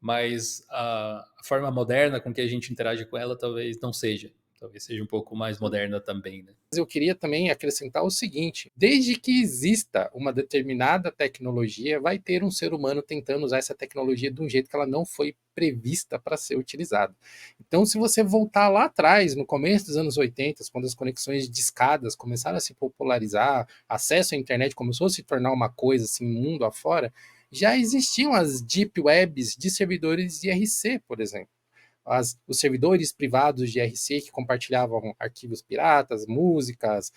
mas a forma moderna com que a gente interage com ela talvez não seja. Talvez seja um pouco mais moderna também, né? eu queria também acrescentar o seguinte: desde que exista uma determinada tecnologia, vai ter um ser humano tentando usar essa tecnologia de um jeito que ela não foi prevista para ser utilizada. Então, se você voltar lá atrás, no começo dos anos 80, quando as conexões de escadas começaram a se popularizar, acesso à internet começou a se tornar uma coisa assim, mundo afora, já existiam as deep webs de servidores IRC, por exemplo. os servidores privados de RC que compartilhavam arquivos piratas, músicas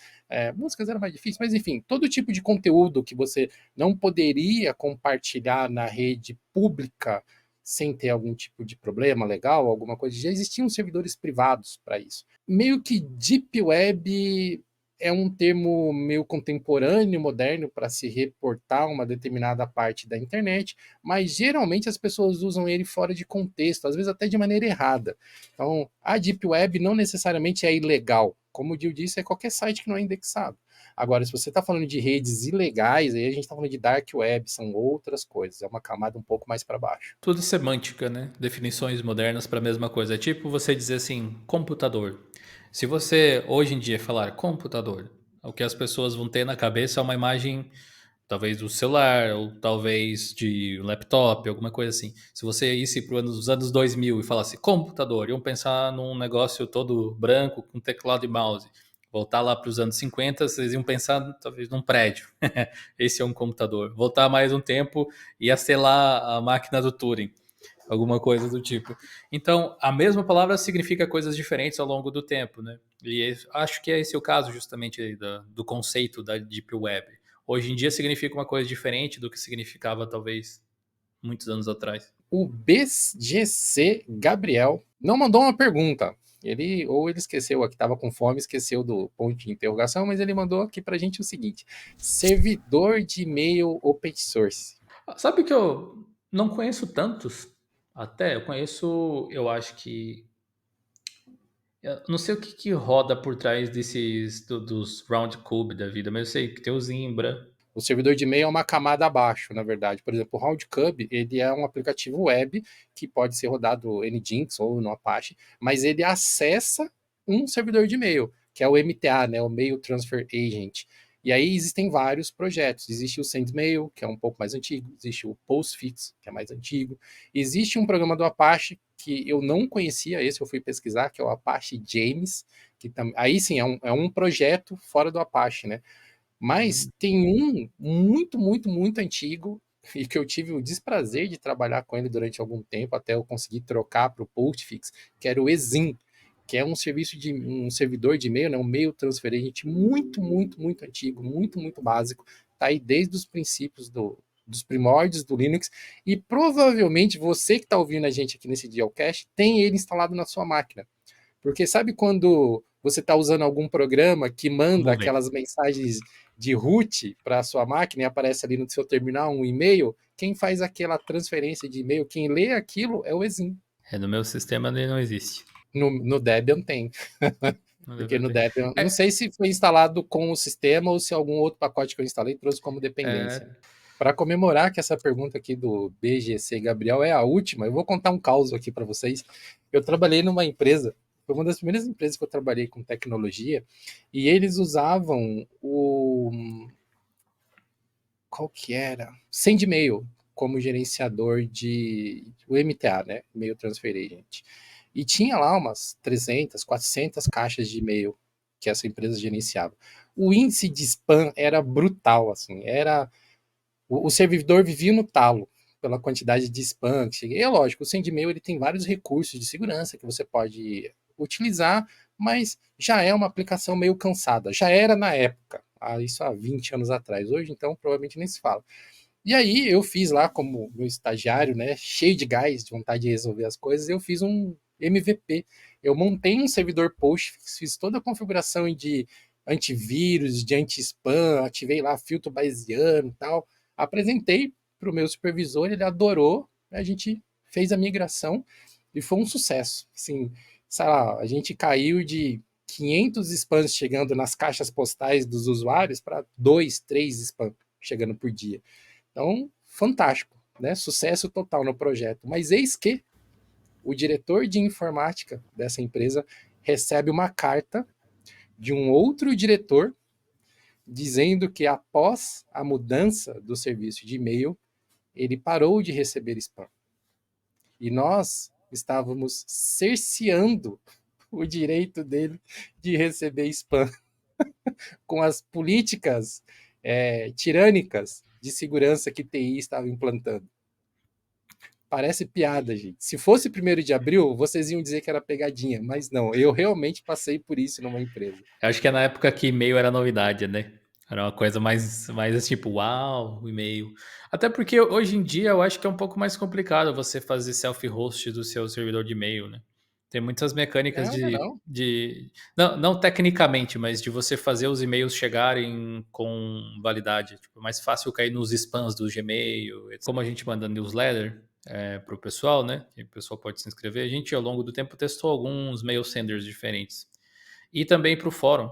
era mais difícil, mas enfim, todo tipo de conteúdo que você não poderia compartilhar na rede pública sem ter algum tipo de problema legal, alguma coisa, já existiam servidores privados para isso. Meio que Deep Web é um termo meio contemporâneo, moderno, para se reportar uma determinada parte da internet, mas geralmente as pessoas usam ele fora de contexto, às vezes até de maneira errada. Então, a Deep Web não necessariamente é ilegal. Como o Gil disse, é qualquer site que não é indexado. Agora, se você está falando de redes ilegais, aí a gente está falando de Dark Web, são outras coisas, é uma camada um pouco mais para baixo. Tudo semântica, né? Definições modernas para a mesma coisa. É tipo você dizer assim, computador. Se você hoje em dia falar computador, o que as pessoas vão ter na cabeça é uma imagem, talvez do celular, ou talvez de um laptop, alguma coisa assim. Se você isse para os anos 2000 e falasse computador, iam pensar num negócio todo branco com teclado e mouse. Voltar lá para os anos 50, vocês iam pensar talvez num prédio. Esse é um computador. Voltar mais um tempo, ia ser lá a máquina do Turing, alguma coisa do tipo. Então, a mesma palavra significa coisas diferentes ao longo do tempo, né? E acho que esse é o caso justamente aí do conceito da Deep Web. Hoje em dia significa uma coisa diferente do que significava talvez muitos anos atrás. O BGC Gabriel não mandou uma pergunta. Ele esqueceu aqui, estava com fome, esqueceu do ponto de interrogação, mas ele mandou aqui para a gente o seguinte: servidor de e-mail open source. Sabe que eu não conheço tantos? Até eu conheço, eu acho que eu não sei o que, que roda por trás dos Roundcube da vida, mas eu sei que tem o Zimbra. O servidor de e-mail é uma camada abaixo, na verdade. Por exemplo, o Roundcube, ele é um aplicativo web que pode ser rodado no Nginx ou no Apache, mas ele acessa um servidor de e-mail, que é o MTA, né, o Mail Transfer Agent. E aí existem vários projetos. Existe o SendMail, que é um pouco mais antigo. Existe o Postfix, que é mais antigo. Existe um programa do Apache que eu não conhecia, esse eu fui pesquisar, que é o Apache James, que aí sim é um projeto fora do Apache, né? Mas tem um muito, muito, muito antigo e que eu tive o desprazer de trabalhar com ele durante algum tempo até eu conseguir trocar para o Postfix, que era o Exim, que é um serviço de um servidor de e-mail, né, um mail transferente muito, muito, muito antigo, muito, muito básico. Tá aí desde os princípios dos primórdios do Linux e provavelmente você que está ouvindo a gente aqui nesse Geocast tem ele instalado na sua máquina. Porque sabe quando você está usando algum programa que manda Vamos ver. aquelas mensagens de root para a sua máquina e aparece ali no seu terminal um e-mail? Quem faz aquela transferência de e-mail, quem lê aquilo é o Exim. É, no meu sistema ele não existe. No Debian tem. Não Porque deve no ter. Debian, não É, sei se foi instalado com o sistema ou se algum outro pacote que eu instalei trouxe como dependência. é, Para comemorar que essa pergunta aqui do BGC Gabriel é a última, eu vou contar um caos aqui para vocês. Eu trabalhei numa empresa, foi uma das primeiras empresas que eu trabalhei com tecnologia, e eles usavam qual que era? SendMail como gerenciador de o MTA, né? Mail Transfer Agent. E tinha lá umas 300, 400 caixas de e-mail que essa empresa gerenciava. O índice de spam era brutal, assim, era o servidor vivia no talo pela quantidade de spam que chega. E é lógico, o SendMail ele tem vários recursos de segurança que você pode utilizar, mas já é uma aplicação meio cansada. Já era na época, isso há 20 anos atrás. Hoje, então, provavelmente nem se fala. E aí eu fiz lá como meu estagiário, né, cheio de gás, de vontade de resolver as coisas, eu fiz um MVP. Eu montei um servidor Postfix, fiz toda a configuração de antivírus, de anti-spam, ativei lá filtro bayesiano e tal. Apresentei para o meu supervisor, ele adorou, a gente fez a migração e foi um sucesso. Assim, sei lá, a gente caiu de 500 spams chegando nas caixas postais dos usuários para 2, 3 spams chegando por dia. Então, fantástico, né? Sucesso total no projeto. Mas eis que o diretor de informática dessa empresa recebe uma carta de um outro diretor dizendo que após a mudança do serviço de e-mail, ele parou de receber spam. E nós estávamos cerceando o direito dele de receber spam com as políticas tirânicas de segurança que TI estava implantando. Parece piada, gente. Se fosse 1º de abril, vocês iam dizer que era pegadinha, mas não, eu realmente passei por isso numa empresa. Eu acho que é na época que e-mail era novidade, né? Era uma coisa mais tipo, uau, o e-mail. Até porque hoje em dia eu acho que é um pouco mais complicado você fazer self-host do seu servidor de e-mail, né? Tem muitas mecânicas Não, não, não. não tecnicamente, mas de você fazer os e-mails chegarem com validade. Tipo, é mais fácil cair nos spams do Gmail. Como a gente manda newsletter para o pessoal, né? Que o pessoal pode se inscrever. A gente, ao longo do tempo, testou alguns mail senders diferentes. E também para o fórum.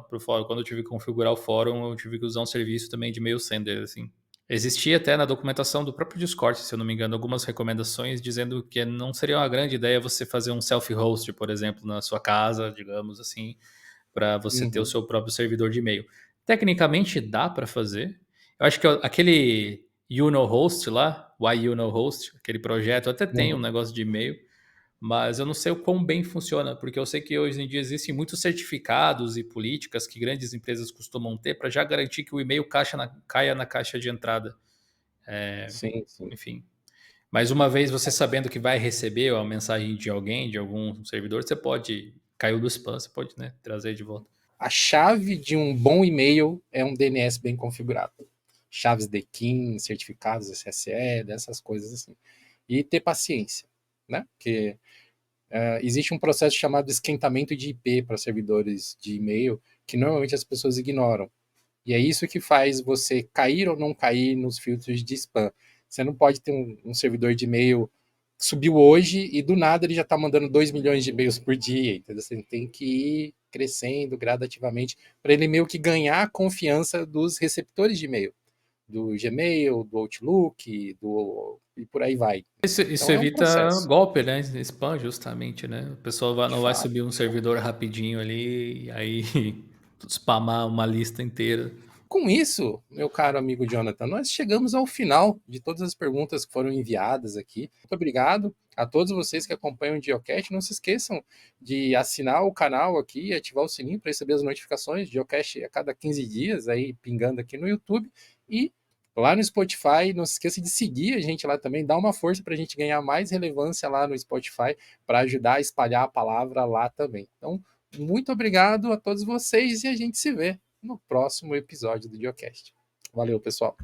Quando eu tive que configurar o fórum, eu tive que usar um serviço também de mail sender, assim. Existia até na documentação do próprio Discord, se eu não me engano, algumas recomendações dizendo que não seria uma grande ideia você fazer um self-host, por exemplo, na sua casa, digamos assim, para você ter o Uhum, seu próprio servidor de e-mail. Tecnicamente dá para fazer. Eu acho que aquele Host lá, Why Host, aquele projeto, até tem um uhum. negócio de e-mail, mas eu não sei o quão bem funciona, porque eu sei que hoje em dia existem muitos certificados e políticas que grandes empresas costumam ter para já garantir que o e-mail caia na caixa de entrada. Sim, sim. Enfim. Mas uma vez você sabendo que vai receber a mensagem de alguém, de algum servidor, você pode. Caiu do spam, você pode, né, trazer de volta. A chave de um bom e-mail é um DNS bem configurado. Chaves de DKIM, certificados SSE, dessas coisas assim. E ter paciência, né? Porque existe um processo chamado esquentamento de IP para servidores de e-mail que normalmente as pessoas ignoram. E é isso que faz você cair ou não cair nos filtros de spam. Você não pode ter um servidor de e-mail que subiu hoje e do nada ele já está mandando 2 milhões de e-mails por dia. Entendeu? Você tem que ir crescendo gradativamente para ele meio que ganhar a confiança dos receptores de e-mail, do Gmail, do Outlook, e por aí vai. Isso Então é um evita processo. golpe, né? Spam, justamente, né? O pessoal De não vai fato. subir um servidor rapidinho ali e aí spamar uma lista inteira. Com isso, meu caro amigo Jonathan, nós chegamos ao final de todas as perguntas que foram enviadas aqui. Muito obrigado a todos vocês que acompanham o Geocast. Não se esqueçam de assinar o canal aqui e ativar o sininho para receber as notificações. Geocast a cada 15 dias, aí pingando aqui no YouTube. E lá no Spotify, não se esqueça de seguir a gente lá também. Dá uma força para a gente ganhar mais relevância lá no Spotify para ajudar a espalhar a palavra lá também. Então, muito obrigado a todos vocês e a gente se vê no próximo episódio do Geocast. Valeu, pessoal.